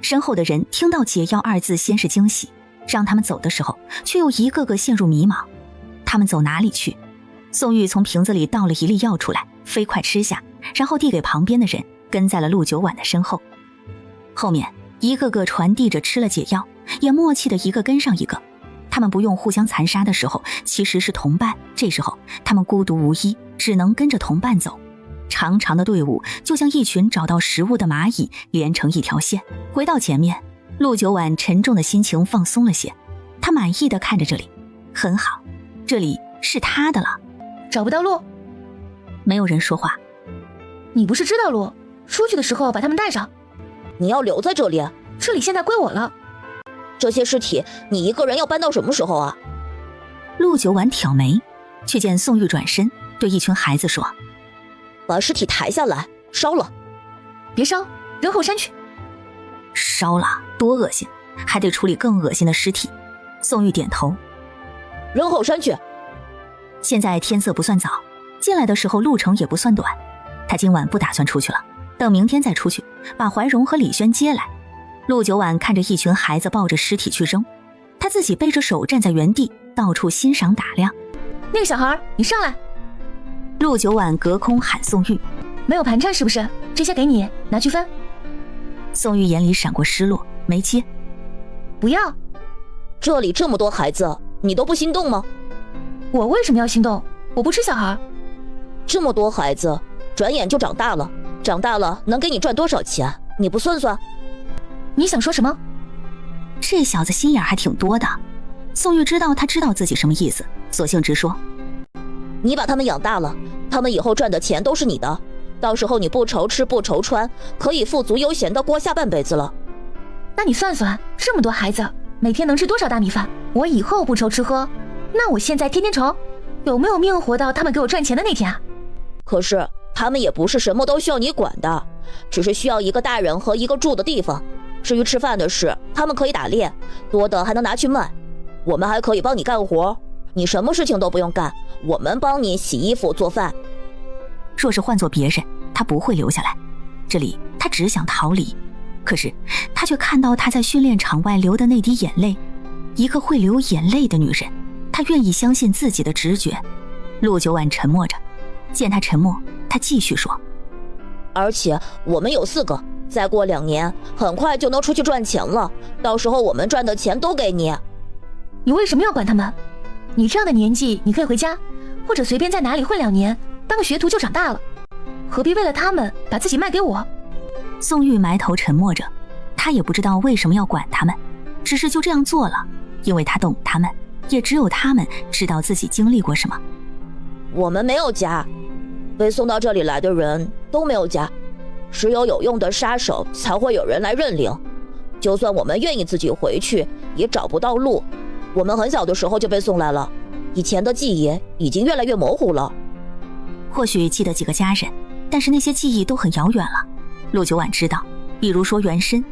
D: 身后的人听到解药2字，先是惊喜，让他们走的时候，却又一个个陷入迷茫。他们走哪里去？宋玉从瓶子里倒了一粒药出来，飞快吃下，然后递给旁边的人，跟在了陆九婉的身后。后面一个个传递着吃了解药，也默契的一个跟上一个。他们不用互相残杀的时候，其实是同伴，这时候他们孤独无依，只能跟着同伴走。长长的队伍就像一群找到食物的蚂蚁，连成一条线。回到前面，陆九婉沉重的心情放松了些，他满意的看着这里，很好，这里是他的了。
G: 找不到路？
D: 没有人说话。
G: 你不是知道路？出去的时候把他们带上。
K: 你要留在这里？
G: 这里现在归我了。
K: 这些尸体你一个人要搬到什么时候啊？
D: 陆九婉挑眉，却见宋玉转身对一群孩子说，
K: 把尸体抬下来烧了。
G: 别烧，扔后山去。
D: 烧了多恶心，还得处理更恶心的尸体。宋玉点头，
K: 扔后山去。
D: 现在天色不算早，进来的时候路程也不算短，他今晚不打算出去了，等明天再出去，把怀荣和李轩接来。陆九婉看着一群孩子抱着尸体去扔，他自己背着手站在原地，到处欣赏打量。
G: 那个小孩，你上来。
D: 陆九婉隔空喊宋玉，
G: 没有盘缠是不是？这些给你，拿去分。
D: 宋玉眼里闪过失落，没接。
G: 不要。
K: 这里这么多孩子，你都不心动吗？
G: 我为什么要心动？我不吃小孩。
K: 这么多孩子，转眼就长大了，长大了能给你赚多少钱？你不算算？
G: 你想说什么？
D: 这小子心眼还挺多的。宋玉知道他知道自己什么意思，索性直说，
K: 你把他们养大了，他们以后赚的钱都是你的，到时候你不愁吃不愁穿，可以富足悠闲的过下半辈子了。
G: 那你算算，这么多孩子每天能吃多少大米饭？我以后不愁吃喝，那我现在天天愁，有没有命活到他们给我赚钱的那天啊？
K: 可是他们也不是什么都需要你管的，只是需要一个大人和一个住的地方。至于吃饭的事，他们可以打猎，多的还能拿去卖。我们还可以帮你干活，你什么事情都不用干，我们帮你洗衣服做饭。
D: 若是换做别人，他不会留下来，这里他只想逃离。可是他却看到他在训练场外流的那滴眼泪，一个会流眼泪的女人，他愿意相信自己的直觉。陆九婉沉默着，见他沉默，他继续说：
K: 而且我们有4个，再过2年很快就能出去赚钱了，到时候我们赚的钱都给你。
G: 你为什么要管他们？你这样的年纪，你可以回家，或者随便在哪里混2年，当个学徒就长大了，何必为了他们把自己卖给我？
D: 宋玉埋头沉默着，他也不知道为什么要管他们，只是就这样做了，因为他懂他们，也只有他们知道自己经历过什么。
K: 我们没有家，被送到这里来的人都没有家，只有有用的杀手才会有人来认领。就算我们愿意自己回去，也找不到路。我们很小的时候就被送来了，以前的记忆已经越来越模糊了。
D: 或许记得几个家人，但是那些记忆都很遥远了。陆九婉知道，比如说原身。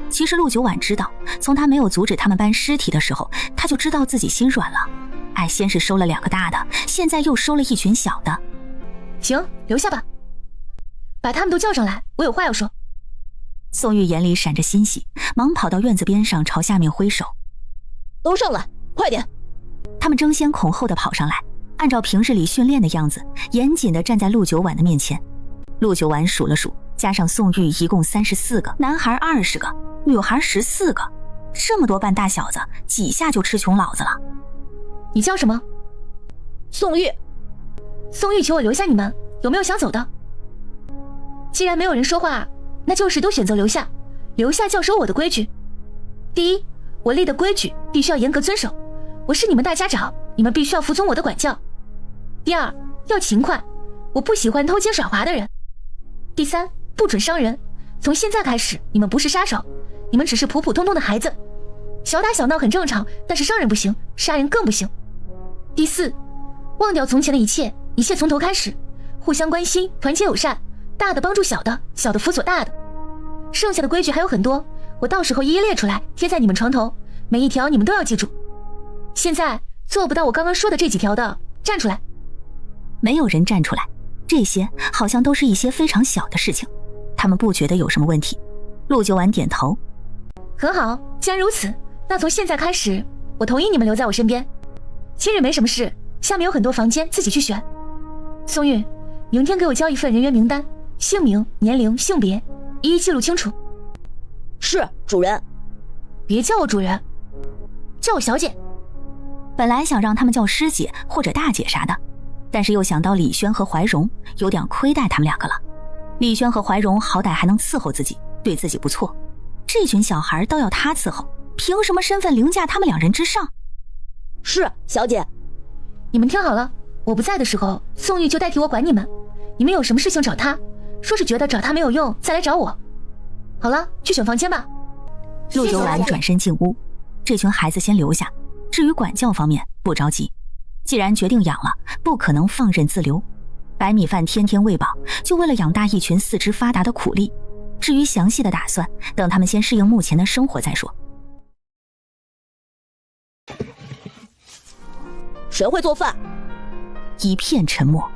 D: 其实陆九婉知道，从他没有阻止他们搬尸体的时候，他就知道自己心软了。先是收了2个大的，现在又收了一群小的。
G: 行，留下吧，把他们都叫上来，我有话要说。
D: 宋玉眼里闪着欣喜，忙跑到院子边上，朝下面挥手：
K: 都上来，快点！
D: 他们争先恐后地跑上来，按照平日里训练的样子，严谨地站在陆九婉的面前。陆九婉数了数，加上宋玉一共34个，男孩20个，女孩14个，这么多半大小子，几下就吃穷老子了。
G: 你叫什么？
K: 宋玉。
G: 宋玉求我留下你们，有没有想走的？既然没有人说话，那就是都选择留下。留下教授我的规矩。第一，我立的规矩必须要严格遵守，我是你们大家长，你们必须要服从我的管教。第二，要勤快，我不喜欢偷奸耍滑的人。第三，不准伤人，从现在开始，你们不是杀手，你们只是普普通通的孩子，小打小闹很正常，但是伤人不行，杀人更不行。第四，忘掉从前的一切，一切从头开始，互相关心，团结友善，大的帮助小的，小的辅佐大的。剩下的规矩还有很多，我到时候一一列出来，贴在你们床头，每一条你们都要记住。现在做不到我刚刚说的这几条的，站出来。
D: 没有人站出来，这些好像都是一些非常小的事情，他们不觉得有什么问题。陆九婉点头：
G: 很好，既然如此，那从现在开始，我同意你们留在我身边。今日没什么事，下面有很多房间，自己去选。宋玉，明天给我交一份人员名单，姓名、年龄、性别，一一记录清楚。
K: 是，主人。
G: 别叫我主人，叫我小姐。
D: 本来想让他们叫师姐或者大姐啥的，但是又想到李轩和怀荣，有点亏待他们2个了。李轩和怀荣好歹还能伺候自己，对自己不错，这群小孩倒要他伺候，凭什么身份凌驾他们2人之上？
K: 是，小姐。
G: 你们听好了，我不在的时候，宋玉就代替我管你们，你们有什么事情找他，说是觉得找他没有用，再来找我。好了，去选房间吧。
D: 陆九婉转身进屋，这群孩子先留下，至于管教方面不着急，既然决定养了，不可能放任自流。白米饭天天喂饱，就为了养大一群四肢发达的苦力。至于详细的打算，等他们先适应目前的生活再说。
K: 谁会做饭？
D: 一片沉默。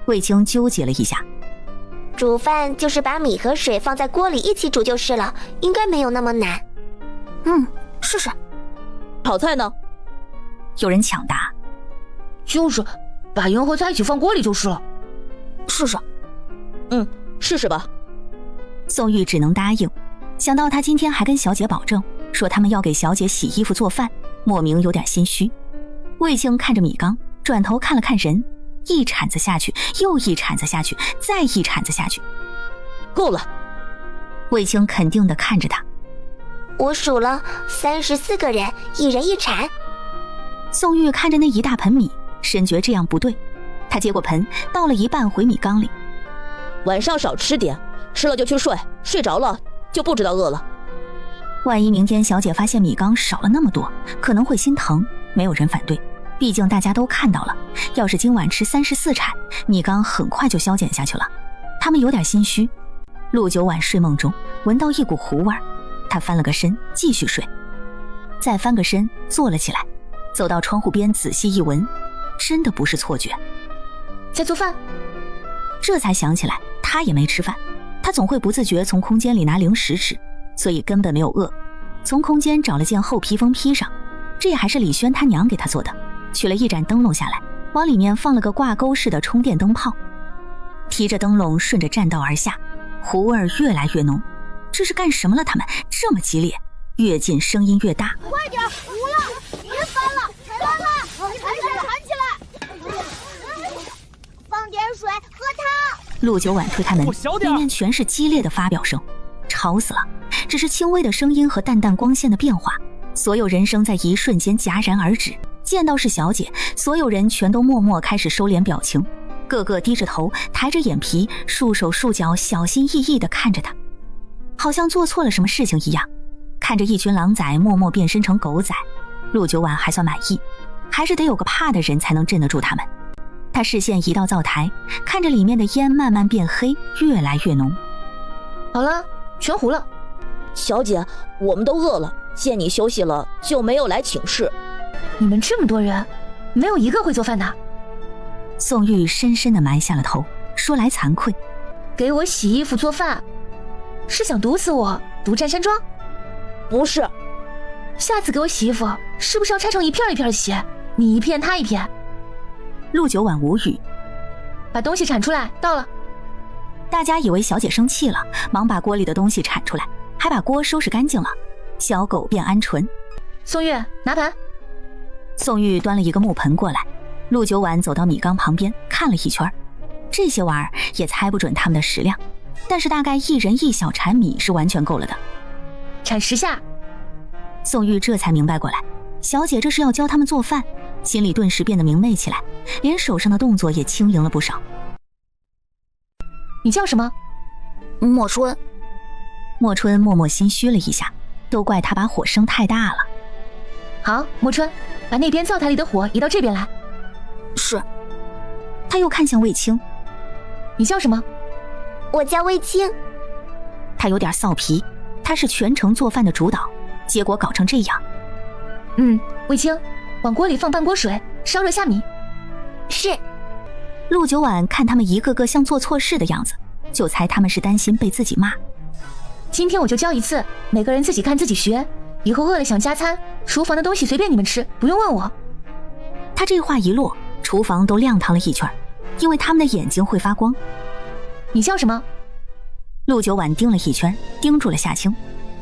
D: 卫青纠结了一下，
J: 煮饭就是把米和水放在锅里一起煮就是了，应该没有那么难。试试。
K: 炒菜呢？
D: 有人抢答。
G: 就是把盐和菜一起放锅里就是了。
J: 试试。
K: 试试吧。
D: 宋玉只能答应，想到他今天还跟小姐保证说他们要给小姐洗衣服做饭，莫名有点心虚。卫青看着米缸，转头看了看人，一铲子下去，又一铲子下去，再一铲子下去。
K: 够了。
D: 卫青肯定地看着他。
J: 我数了34个人，一人一铲。
D: 宋玉看着那一大盆米，深觉这样不对，他接过盆，倒了一半回米缸里。
K: 晚上少吃点，吃了就去睡，睡着了就不知道饿了。
D: 万一明天小姐发现米缸少了那么多，可能会心疼。没有人反对，毕竟大家都看到了，要是今晚吃34铲，米缸很快就消减下去了。他们有点心虚。陆九晚睡梦中闻到一股糊味，他翻了个身继续睡，再翻个身坐了起来，走到窗户边仔细一闻，真的不是错觉。
G: 在做饭。这
D: 才想起来他也没吃饭，他总会不自觉从空间里拿零食吃，所以根本没有饿。从空间找了件厚披风披上，这也还是李轩他娘给他做的。取了一盏灯笼下来，往里面放了个挂钩式的充电灯泡，提着灯笼顺着栈道而下，糊味儿越来越浓。这是干什么了？他们这么激烈，越近声音越大。
L: 快点，糊了，别翻了，踩烂了，弹起来，放点水，喝汤。
D: 陆九婉推开门，里面全是激烈的发表声，吵死了。只是轻微的声音和淡淡光线的变化，所有人声在一瞬间戛然而止。见到是小姐，所有人全都默默开始收敛表情，个个低着头，抬着眼皮，束手束脚，小心翼翼地看着他，好像做错了什么事情一样。看着一群狼崽默默变身成狗崽，陆九婉还算满意，还是得有个怕的人才能镇得住他们。他视线移到灶台，看着里面的烟慢慢变黑，越来越浓。
G: 好了，全糊了。
K: 小姐，我们都饿了，见你休息了，就没有来请示。
G: 你们这么多人，没有一个会做饭的。
D: 宋玉深深地埋下了头，说来惭愧，
G: 给我洗衣服做饭，是想毒死我，毒战山庄？
K: 不是。
G: 下次给我洗衣服，是不是要拆成一片一片的洗？你一片，他一片。
D: 陆九婉无语，
G: 把东西铲出来，到了。
D: 大家以为小姐生气了，忙把锅里的东西铲出来，还把锅收拾干净了。小狗变鹌鹑。
G: 宋玉，拿盘。
D: 宋玉端了一个木盆过来，陆九婉走到米缸旁边看了一圈，这些碗儿也猜不准他们的食量，但是大概一人1小铲米是完全够了的。
G: 铲10下。
D: 宋玉这才明白过来，小姐这是要教他们做饭，心里顿时变得明媚起来，连手上的动作也轻盈了不少。
G: 你叫什么？
F: 莫春。
D: 莫春默默心虚了一下，都怪他把火升太大了。
G: 好，莫春，把那边灶台里的火移到这边来。
F: 是。
D: 他又看向卫青。
G: 你叫什么？
J: 我叫卫青。
D: 他有点臊皮，他是全程做饭的主导，结果搞成这样。
G: 卫青，往锅里放半锅水，烧热下米。
J: 是。
D: 陆九婉看他们一个个像做错事的样子，就猜他们是担心被自己骂。
G: 今天我就教一次，每个人自己看自己学，以后饿了想加餐，厨房的东西随便你们吃，不用问我。
D: 他这话一落，厨房都亮堂了一圈，因为他们的眼睛会发光。
G: 你叫什么？
D: 陆九婉盯了一圈，盯住了夏青。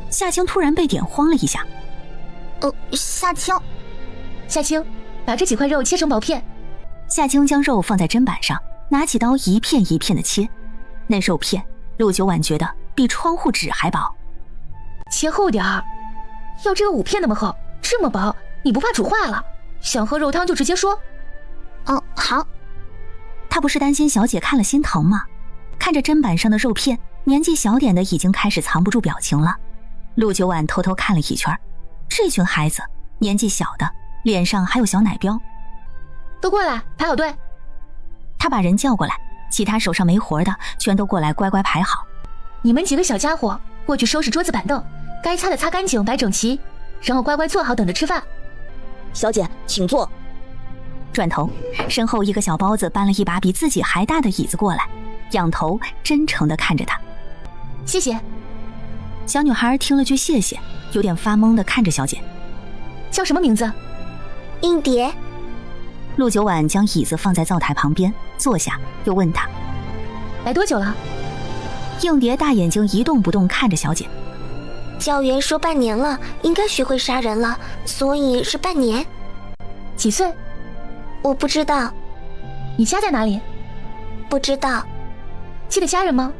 D: 夏青突然被点慌了一下。
F: 夏青。
G: 夏青，把这几块肉切成薄片。
D: 夏青将肉放在砧板上，拿起刀一片一片的切。那肉片，陆九婉觉得比窗户纸还薄。
G: 切厚点儿，要这个5片那么厚，这么薄，你不怕煮坏了？想喝肉汤就直接说。
F: 好。
D: 他不是担心小姐看了心疼吗？看着砧板上的肉片，年纪小点的已经开始藏不住表情了。陆九婉偷偷看了一圈，这群孩子年纪小的，脸上还有小奶标。
G: 都过来，排好队。
D: 他把人叫过来，其他手上没活的全都过来乖乖排好。
G: 你们几个小家伙过去收拾桌子板凳，该擦的擦干净摆整齐，然后乖乖坐好等着吃饭。
K: 小姐请坐。
D: 转头，身后一个小包子搬了一把比自己还大的椅子过来，仰头真诚地看着他。
G: 谢谢。
D: 小女孩听了句谢谢，有点发懵地看着小姐。
G: 叫什么名字？
J: 英蝶。
D: 陆九婉将椅子放在灶台旁边坐下，又问她
G: 来多久了。
D: 应蝶大眼睛一动不动看着小姐。
J: 教员说半年了，应该学会杀人了，所以是半年。
G: 几岁？
J: 我不知道。
G: 你家在哪里？
J: 不知道。
G: 记得家人吗？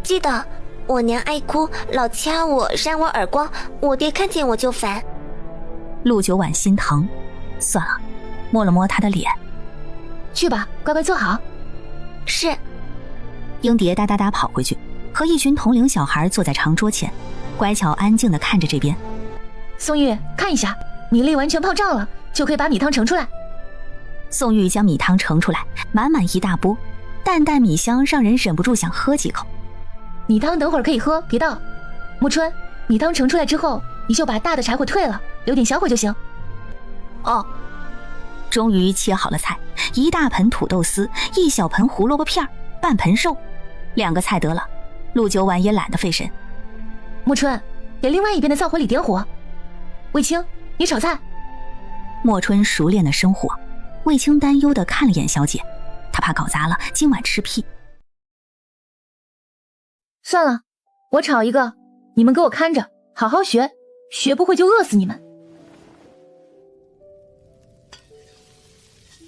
J: 记得。我娘爱哭，老掐我，扇我耳光，我爹看见我就烦。
D: 陆九婉心疼，算了，摸了摸他的脸。
G: 去吧，乖乖坐好。
J: 是。
D: 英蝶哒哒哒跑回去，和一群同龄小孩坐在长桌前，乖巧安静地看着这边。
G: 宋玉，看一下，米粒完全泡胀了，就可以把米汤盛出来。
D: 宋玉将米汤盛出来，满满一大钵，淡淡米香让人忍不住想喝几口。
G: 米汤等会儿可以喝，别倒。木春，米汤盛出来之后，你就把大的柴火退了，留点小火就行。
F: 哦。
D: 终于切好了菜，一大盆土豆丝，1小盆胡萝卜片，半盆肉，2个菜得了。陆九婉也懒得费神。
G: 木春，给另外一边的灶火里点火。卫青，你炒菜。
D: 莫春熟练的生火，卫青担忧的看了眼小姐，她怕搞砸了今晚吃屁。
G: 算了，我炒一个，你们给我看着，好好学，学不会就饿死你们。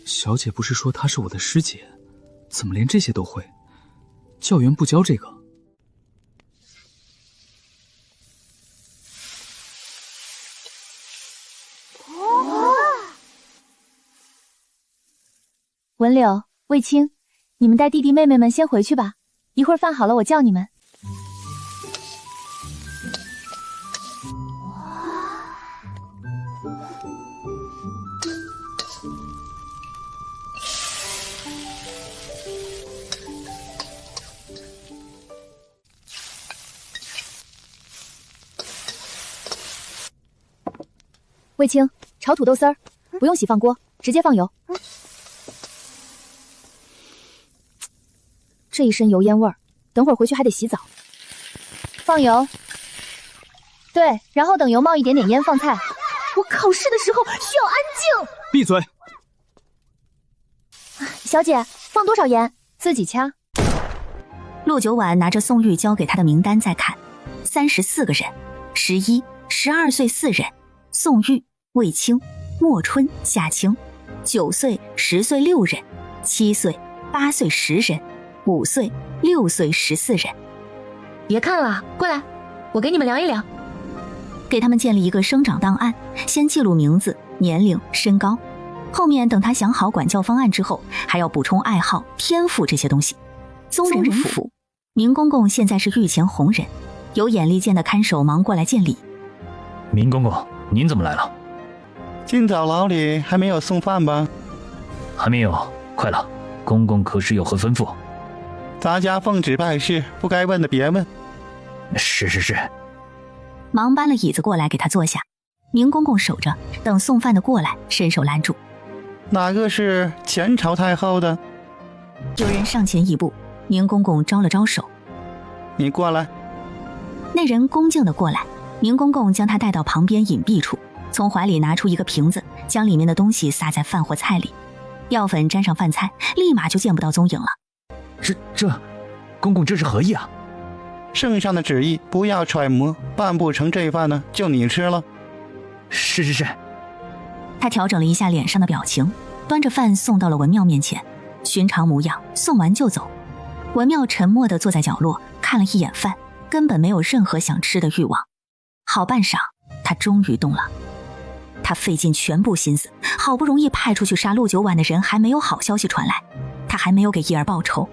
H: 小姐不是说她是我的师姐，怎么连这些都会？教员不教这个。
G: 文柳、卫青，你们带弟弟妹妹们先回去吧，一会儿饭好了我叫你们。卫青，炒土豆丝儿，不用洗放锅，直接放油。这一身油烟味儿，等会儿回去还得洗澡。放油。对，然后等油冒一点点烟放菜。我考试的时候需要安静。
H: 闭嘴。
G: 小姐，放多少盐？自己掐。
D: 陆九婉拿着宋玉交给他的名单在看，34个人，11、12岁4人，宋玉、卫青、莫春、夏青，9岁、10岁6人，7岁、8岁10人，5岁、6岁14人。
G: 别看了，过来，我给你们量一量。
D: 给他们建立一个生长档案，先记录名字、年龄、身高，后面等他想好管教方案之后，还要补充爱好、天赋这些东西。宗人府，明公公现在是御前红人，有眼力见的看守忙过来见礼。
C: 明公公，您怎么来了？
M: 今早牢里还没有送饭吧？
C: 还没有，快了，公公可是有何吩咐？
M: 咱家奉旨办事，不该问的别问。
C: 是。
D: 忙搬了椅子过来给他坐下，明公公守着，等送饭的过来，伸手拦住。
M: 哪个是前朝太后的？
D: 有人上前一步，明公公招了招手。
M: 你过来。
D: 那人恭敬地过来，明公公将他带到旁边隐蔽处，从怀里拿出一个瓶子，将里面的东西撒在饭或菜里，药粉沾上饭菜，立马就见不到踪影了。
H: 公公这是何意啊？
M: 圣上的旨意不要揣摩，办不成这饭呢，就你吃了。
H: 是。
D: 他调整了一下脸上的表情，端着饭送到了文庙面前，寻常模样，送完就走。文庙沉默地坐在角落，看了一眼饭，根本没有任何想吃的欲望。好半晌，他终于动了。他费尽全部心思，好不容易派出去杀陆九婉的人还没有好消息传来，他还没有给叶儿报仇。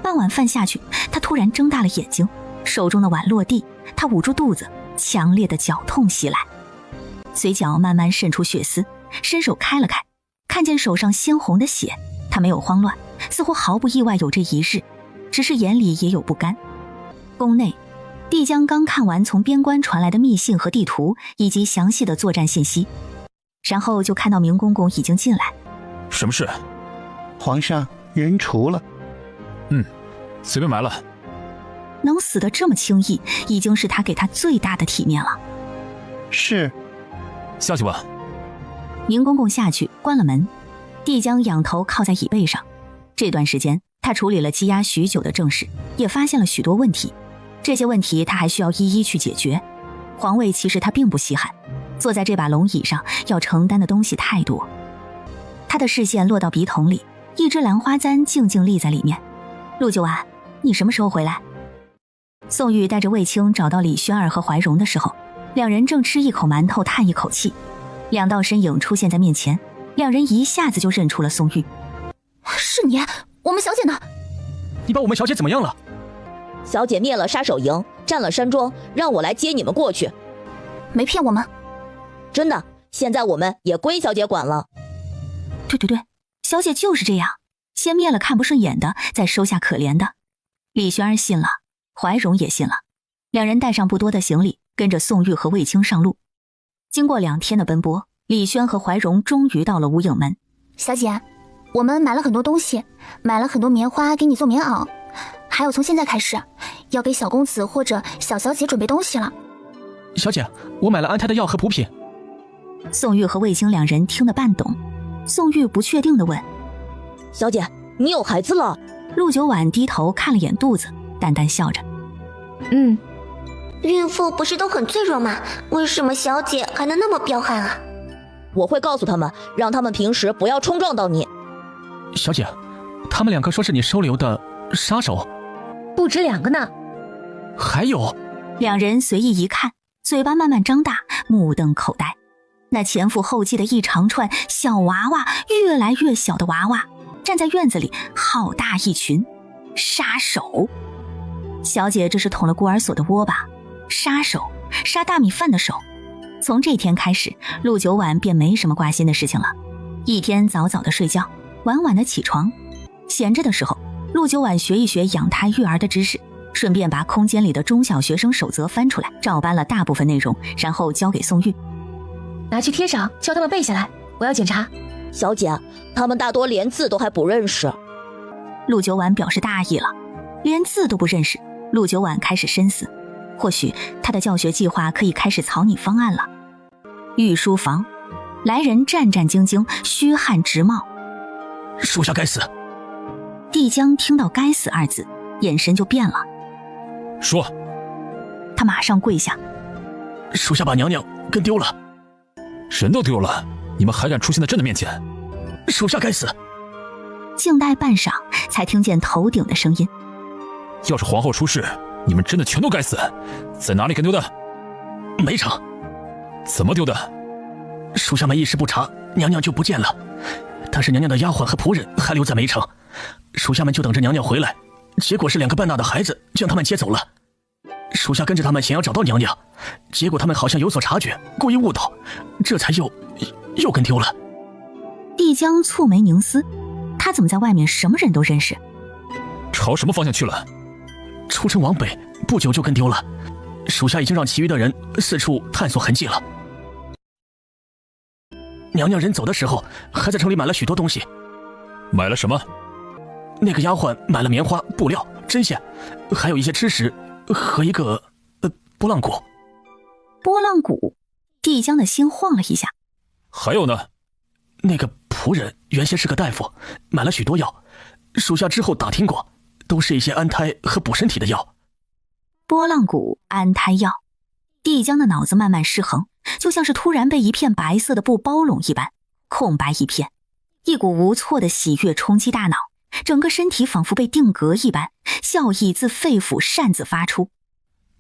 D: 半碗饭下去，他突然睁大了眼睛，手中的碗落地，他捂住肚子，强烈的绞痛袭来，嘴角慢慢渗出血丝，伸手开了开，看见手上鲜红的血，他没有慌乱，似乎毫不意外有这一日，只是眼里也有不甘。宫内，帝江刚看完从边关传来的密信和地图以及详细的作战信息，然后就看到明公公已经进来。
C: 什么事？
M: 皇上，人除了。
C: 随便埋了。
D: 能死得这么轻易，已经是他给他最大的体面了。
M: 是。
C: 下去吧。
D: 明公公下去关了门，帝江仰头靠在椅背上。这段时间他处理了积压许久的政事，也发现了许多问题，这些问题他还需要一一去解决。皇位其实他并不稀罕，坐在这把龙椅上要承担的东西太多。他的视线落到笔筒里，一只兰花簪静静立在里面。陆九婉，你什么时候回来？宋玉带着卫青找到李轩儿和怀荣的时候，两人正吃一口馒头叹一口气，两道身影出现在面前，两人一下子就认出了宋玉。
F: 是你，我们小姐呢？
A: 你把我们小姐怎么样了？
K: 小姐灭了杀手营，占了山庄，让我来接你们过去。
F: 没骗我们？
K: 真的，现在我们也归小姐管了。
D: 对，小姐就是这样，先灭了看不顺眼的，再收下可怜的。李轩儿信了，怀荣也信了，两人带上不多的行李，跟着宋玉和卫青上路。经过2天的奔波，李轩和怀荣终于到了无影门。
F: 小姐，我们买了很多东西，买了很多棉花给你做棉袄，还有从现在开始要给小公子或者小小姐准备东西了。
A: 小姐，我买了安胎的药和补品。
D: 宋玉和魏青两人听得半懂，宋玉不确定地问：
K: 小姐，你有孩子了？
D: 陆九婉低头看了眼肚子，淡淡笑着：
J: 孕妇不是都很脆弱吗？为什么小姐还能那么彪悍啊？
K: 我会告诉他们，让他们平时不要冲撞到你。
A: 小姐，他们两个说是你收留的杀手。
G: 不止2个呢。
A: 还有。
D: 两人随意一看，嘴巴慢慢张大，目瞪口呆。那前赴后继的一长串小娃娃，越来越小的娃娃，站在院子里，好大一群。杀手。小姐这是捅了孤儿所的窝吧？杀手，杀大米饭的手。从这天开始，陆九婉便没什么挂心的事情了。一天早早的睡觉，晚晚的起床。闲着的时候，陆九婉学一学养胎育儿的知识，顺便把空间里的中小学生守则翻出来，照搬了大部分内容，然后交给宋玉。
G: 拿去贴上，叫他们背下来，我要检查。
K: 小姐，他们大多连字都还不认识。
D: 陆九婉表示大意了，连字都不认识。陆九婉开始深思，或许他的教学计划可以开始草拟方案了。御书房，来人战战兢兢，虚汗直冒。
A: 属下该死。
D: 帝江听到该死二字，眼神就变了。
C: 说。
D: 他马上跪下。
A: 属下把娘娘跟丢了。
C: 人都丢了，你们还敢出现在朕的面前？
A: 属下该死。
D: 静待半晌，才听见头顶的声音：
C: 要是皇后出事，你们真的全都该死。在哪里跟丢的？
A: 没城。
C: 怎么丢的？
A: 属下们一时不察，娘娘就不见了。但是娘娘的丫鬟和仆人还留在梅城，属下们就等着娘娘回来，结果是2个半大的孩子将他们接走了。属下跟着他们想要找到娘娘，结果他们好像有所察觉，故意误导，这才又跟丢了。
D: 帝江蹙眉凝思，他怎么在外面什么人都认识？
C: 朝什么方向去了？
A: 出城往北，不久就跟丢了。属下已经让其余的人四处探索痕迹了。娘娘人走的时候，还在城里买了许多东西。
C: 买了什么？
A: 那个丫鬟买了棉花、布料、针线，还有一些吃食和一个拨浪鼓。
D: 拨浪鼓，帝江的心晃了一下。
C: 还有呢？
A: 那个仆人原先是个大夫，买了许多药，属下之后打听过，都是一些安胎和补身体的药。
D: 拨浪鼓、安胎药，帝江的脑子慢慢失衡，就像是突然被一片白色的布包拢一般，空白一片，一股无措的喜悦冲击大脑，整个身体仿佛被定格一般，笑意自肺腑擅自发出。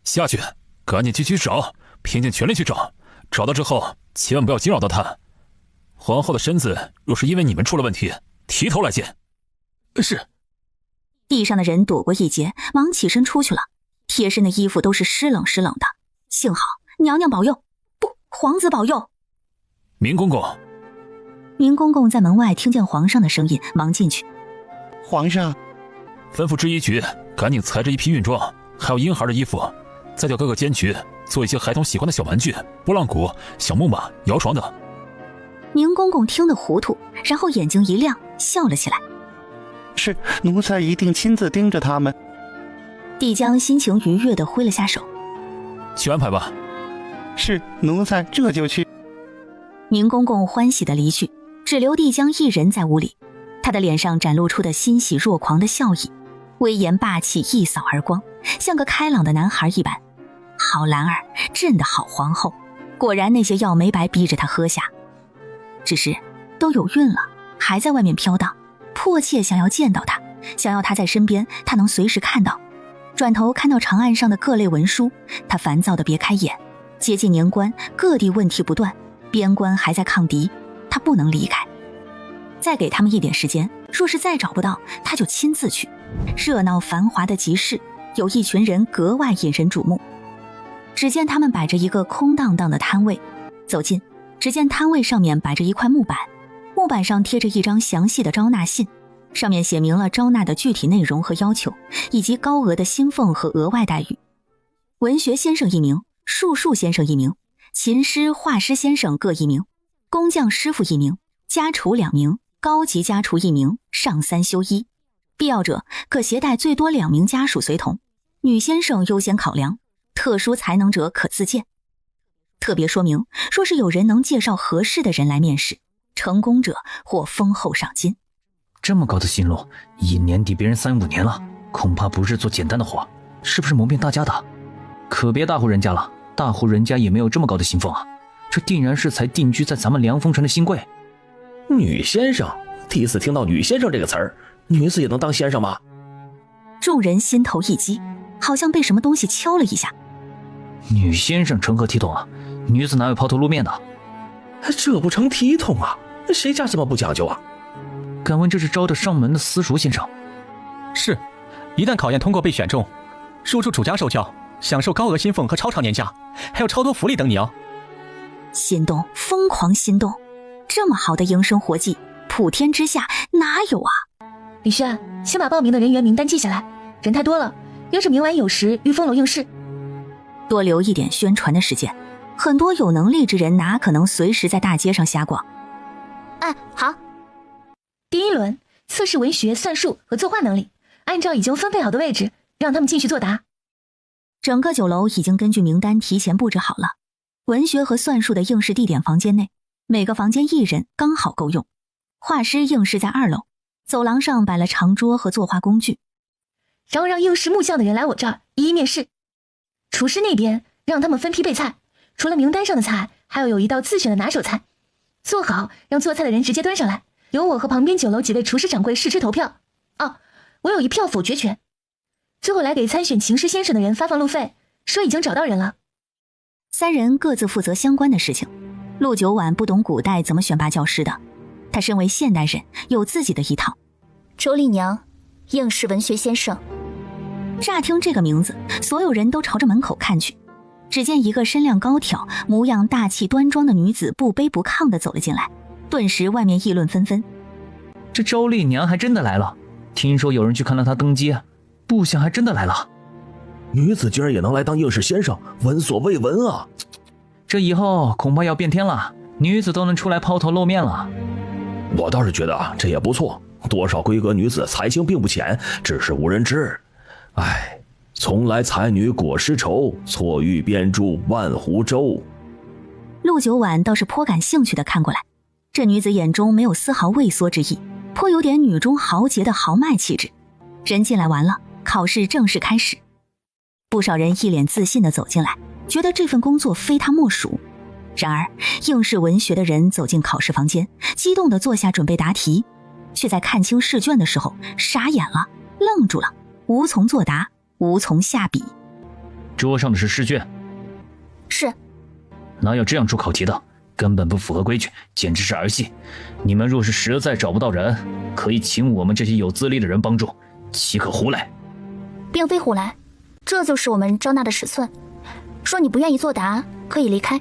C: 下去，赶紧继续找，拼尽全力去找，找到之后千万不要惊扰到她。皇后的身子若是因为你们出了问题，提头来见。
A: 是。
D: 地上的人躲过一劫，忙起身出去了，贴身的衣服都是湿冷湿冷的。幸好娘娘保佑，不，皇子保佑。
C: 明公公。
D: 明公公在门外听见皇上的声音，忙进去。
M: 皇上，
C: 吩咐制衣局赶紧裁制一批运装，还有婴孩的衣服，再调各个监局做一些孩童喜欢的小玩具，拨浪鼓、小木马、摇床等。
D: 明公公听得糊涂，然后眼睛一亮，笑了起来。
M: 是，奴才一定亲自盯着他们。
D: 帝江心情愉悦地挥了下手。
C: 去安排吧。
M: 是，奴才这就去。
D: 明公公欢喜地离去，只留帝江一人在屋里。他的脸上展露出的欣喜若狂的笑意，威严霸气一扫而光，像个开朗的男孩一般。好兰儿，朕的好皇后，果然那些药没白逼着他喝下，只是都有孕了，还在外面飘荡，迫切想要见到他，想要他在身边，他能随时看到。转头看到长案上的各类文书，他烦躁地别开眼。接近年关，各地问题不断，边关还在抗敌，他不能离开。再给他们一点时间，若是再找不到，他就亲自去。热闹繁华的集市，有一群人格外引人瞩目。只见他们摆着一个空荡荡的摊位，走近，只见摊位上面摆着一块木板，木板上贴着一张详细的招纳信，上面写明了招纳的具体内容和要求，以及高额的薪俸和额外待遇。文学先生1名，术数先生1名，琴师、画师先生各1名，工匠师傅1名，家厨2名，高级家厨1名，上3休1。必要者可携带最多2名家属随同，女先生优先考量，特殊才能者可自荐。特别说明，若是有人能介绍合适的人来面试，成功者或丰厚赏金。
H: 这么高的薪禄，一年抵别人3-5年了，恐怕不是做简单的活，是不是蒙骗大家的？可别大户人家了，大户人家也没有这么高的薪俸啊，这定然是才定居在咱们凉风城的新贵。
E: 女先生，第一次听到女先生这个词儿，女子也能当先生吗？
D: 众人心头一激，好像被什么东西敲了一下。
H: 女先生成何体统啊？女子哪有抛头露面的？
E: 这不成体统啊？谁家这么不讲究啊？
H: 敢问这是招得上门的私塾先生？
A: 是，一旦考验通过被选中，入住主家受教，享受高额薪俸和超长年假，还有超多福利等你哦。
D: 心动，疯狂心动！这么好的营生活计，普天之下哪有啊？
G: 李轩，先把报名的人员名单记下来，人太多了，要是明晚有时遇风楼应试，
D: 多留一点宣传的时间。很多有能力之人哪可能随时在大街上瞎逛？
F: 哎，好。
G: 第一轮测试文学、算术和作画能力，按照已经分配好的位置，让他们进去作答。
D: 整个酒楼已经根据名单提前布置好了，文学和算术的应试地点房间内，每个房间1人刚好够用。画师应试在2楼，走廊上摆了长桌和作画工具。
G: 然后让应试木匠的人来我这儿一一面试。厨师那边让他们分批备菜，除了名单上的菜，还要有一道自选的拿手菜，做好让做菜的人直接端上来，由我和旁边酒楼几位厨师掌柜试吃投票。哦，我有1票否决权。最后来给参选情诗先生的人发放路费，说已经找到人了。
D: 3人各自负责相关的事情。陆九婉不懂古代怎么选拔教师的，他身为现代人，有自己的一套。
F: 周丽娘，应试文学先生。
D: 乍听这个名字，所有人都朝着门口看去。只见一个身量高挑、模样大气端庄的女子不卑不亢地走了进来，顿时外面议论纷纷。
H: 这周丽娘还真的来了，听说有人去看到她登基，不想还真的来了。
E: 女子居然也能来当应试先生，闻所未闻啊！
H: 这以后恐怕要变天了，女子都能出来抛头露面了。
E: 我倒是觉得这也不错，多少闺阁女子才情并不浅，只是无人知。唉，从来才女果实稠，错遇编著万湖舟。
D: 陆九婉倒是颇感兴趣地看过来，这女子眼中没有丝毫畏缩之意，颇有点女中豪杰的豪迈气质。人进来完了，考试正式开始。不少人一脸自信地走进来，觉得这份工作非他莫属。然而应试文学的人走进考试房间，激动地坐下准备答题，却在看清试卷的时候傻眼了，愣住了，无从作答，无从下笔。
H: 桌上的是试卷。
F: 是。
H: 哪有这样出考题的？根本不符合规矩，简直是儿戏。你们若是实在找不到人，可以请我们这些有资历的人帮助，岂可胡来？
F: 并非胡来，这就是我们招纳的尺寸。说你不愿意作答，可以离开。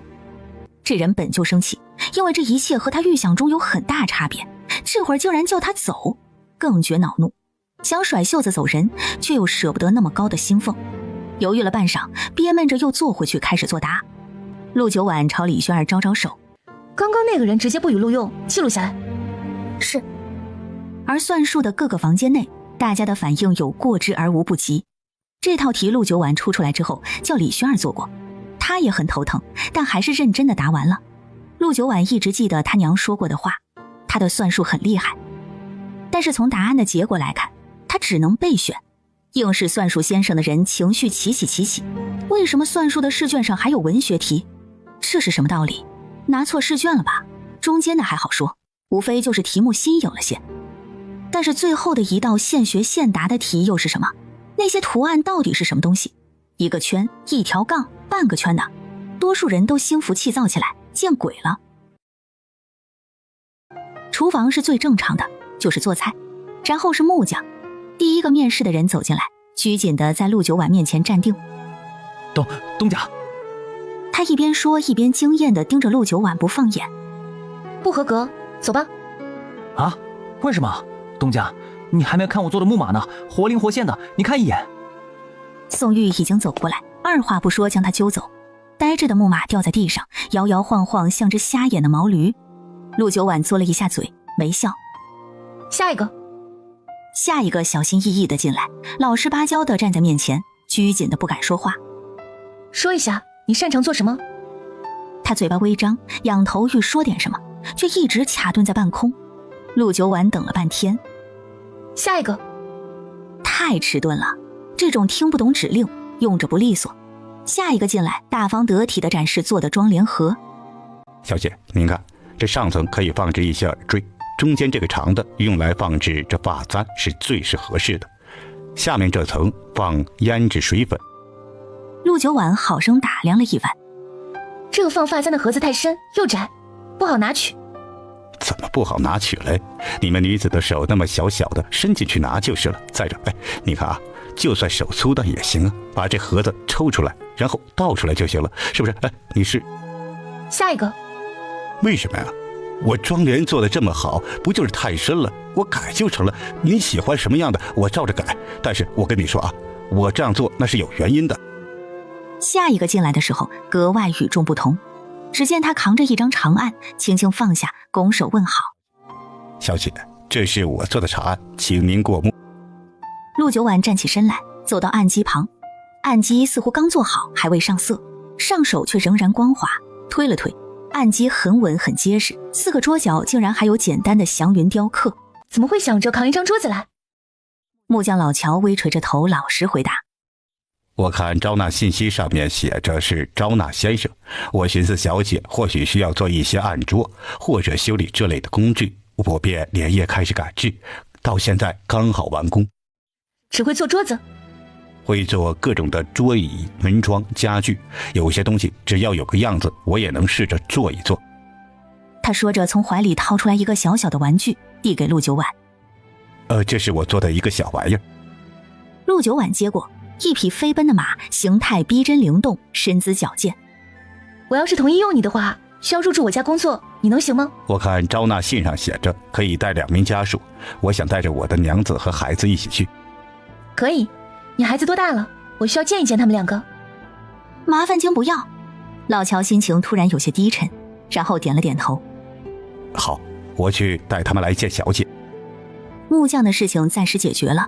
D: 这人本就生气，因为这一切和他预想中有很大差别，这会儿竟然叫他走，更觉恼怒，想甩袖子走人，却又舍不得那么高的薪俸，犹豫了半晌，憋闷着又坐回去开始作答。陆九婉朝李轩儿招招手，
G: 刚刚那个人直接不予录用，记录下来。
F: 是。
D: 而算术的各个房间内，大家的反应有过之而无不及。这套题陆九婉出来之后，叫李轩儿做过，他也很头疼，但还是认真的答完了。陆九婉一直记得他娘说过的话，他的算术很厉害。但是从答案的结果来看，他只能备选。应试算术先生的人情绪起起，为什么算术的试卷上还有文学题？这是什么道理？拿错试卷了吧？中间的还好说，无非就是题目新颖了些。但是最后的一道现学现答的题又是什么？那些图案到底是什么东西？一个圈、一条杠、半个圈的，多数人都心浮气躁起来，见鬼了。厨房是最正常的，就是做菜，然后是木匠。第一个面试的人走进来，拘谨地在陆九婉面前站定。
H: 东家。
D: 他一边说一边惊艳地盯着陆九婉不放眼。
G: 不合格，走吧。
H: 啊？为什么？东家，你还没看我做的木马呢，活灵活现的，你看一眼。
D: 宋玉已经走过来，二话不说将他揪走。呆着的木马掉在地上，摇摇晃晃，像只瞎眼的毛驴。陆九婉嘬了一下嘴，没笑。
G: 下一个小心翼翼地进来，老实巴交地站在面前，拘谨地不敢说话。说一下你擅长做什么？
D: 他嘴巴微张，仰头欲说点什么，却一直卡顿在半空。陆九婉等了半天，
G: 下一个。
D: 太迟钝了，这种听不懂指令，用着不利索。下一个进来，大方得体的展示做的妆莲盒。
B: 小姐，您看，这上层可以放置一些耳坠，中间这个长的用来放置这发簪是最是合适的，下面这层放胭脂水粉。
D: 陆九婉好生打量了一番，
G: 这个放发簪的盒子太深又窄，不好拿取。
B: 怎么不好拿取嘞？你们女子的手那么小小的，伸进去拿就是了。再者，你看啊，就算手粗的也行啊，把这盒子抽出来，然后倒出来就行了，是不是？你是？
G: 下一个。
B: 为什么呀？我妆莲做的这么好，不就是太深了？我改就成了。你喜欢什么样的，我照着改。但是我跟你说啊，我这样做那是有原因的。
D: 下一个进来的时候格外与众不同，只见他扛着一张长案，轻轻放下，拱手问好：“
B: 小姐，这是我做的茶案，请您过目。”
D: 陆九婉站起身来，走到案几旁，案几似乎刚做好，还未上色，上手却仍然光滑，推了推，案几很稳很结实，4个桌角竟然还有简单的祥云雕刻。
G: 怎么会想着扛一张桌子来？
D: 木匠老乔微垂着头，老实回答：“
B: 我看招纳信息上面写着是招纳先生，我寻思小姐或许需要做一些案桌或者修理这类的工具，我便连夜开始赶制，到现在刚好完工。”
G: 只会做桌子？
B: 会做各种的桌椅、门窗、家具，有些东西只要有个样子，我也能试着做一做。
D: 他说着，从怀里掏出来一个小小的玩具，递给陆九婉。
B: 这是我做的一个小玩意儿。
D: 陆九婉接过，一匹飞奔的马，形态逼真灵动，身姿矫健。
G: 我要是同意用你的话，需要入住我家工作，你能行吗？
B: 我看招纳信上写着可以带2名家属，我想带着我的娘子和孩子一起去。
G: 可以，你孩子多大了？我需要见一见他们2个。
D: 麻烦请不要。老乔心情突然有些低沉，然后点了点头。
B: 好，我去带他们来见小姐。
D: 木匠的事情暂时解决了，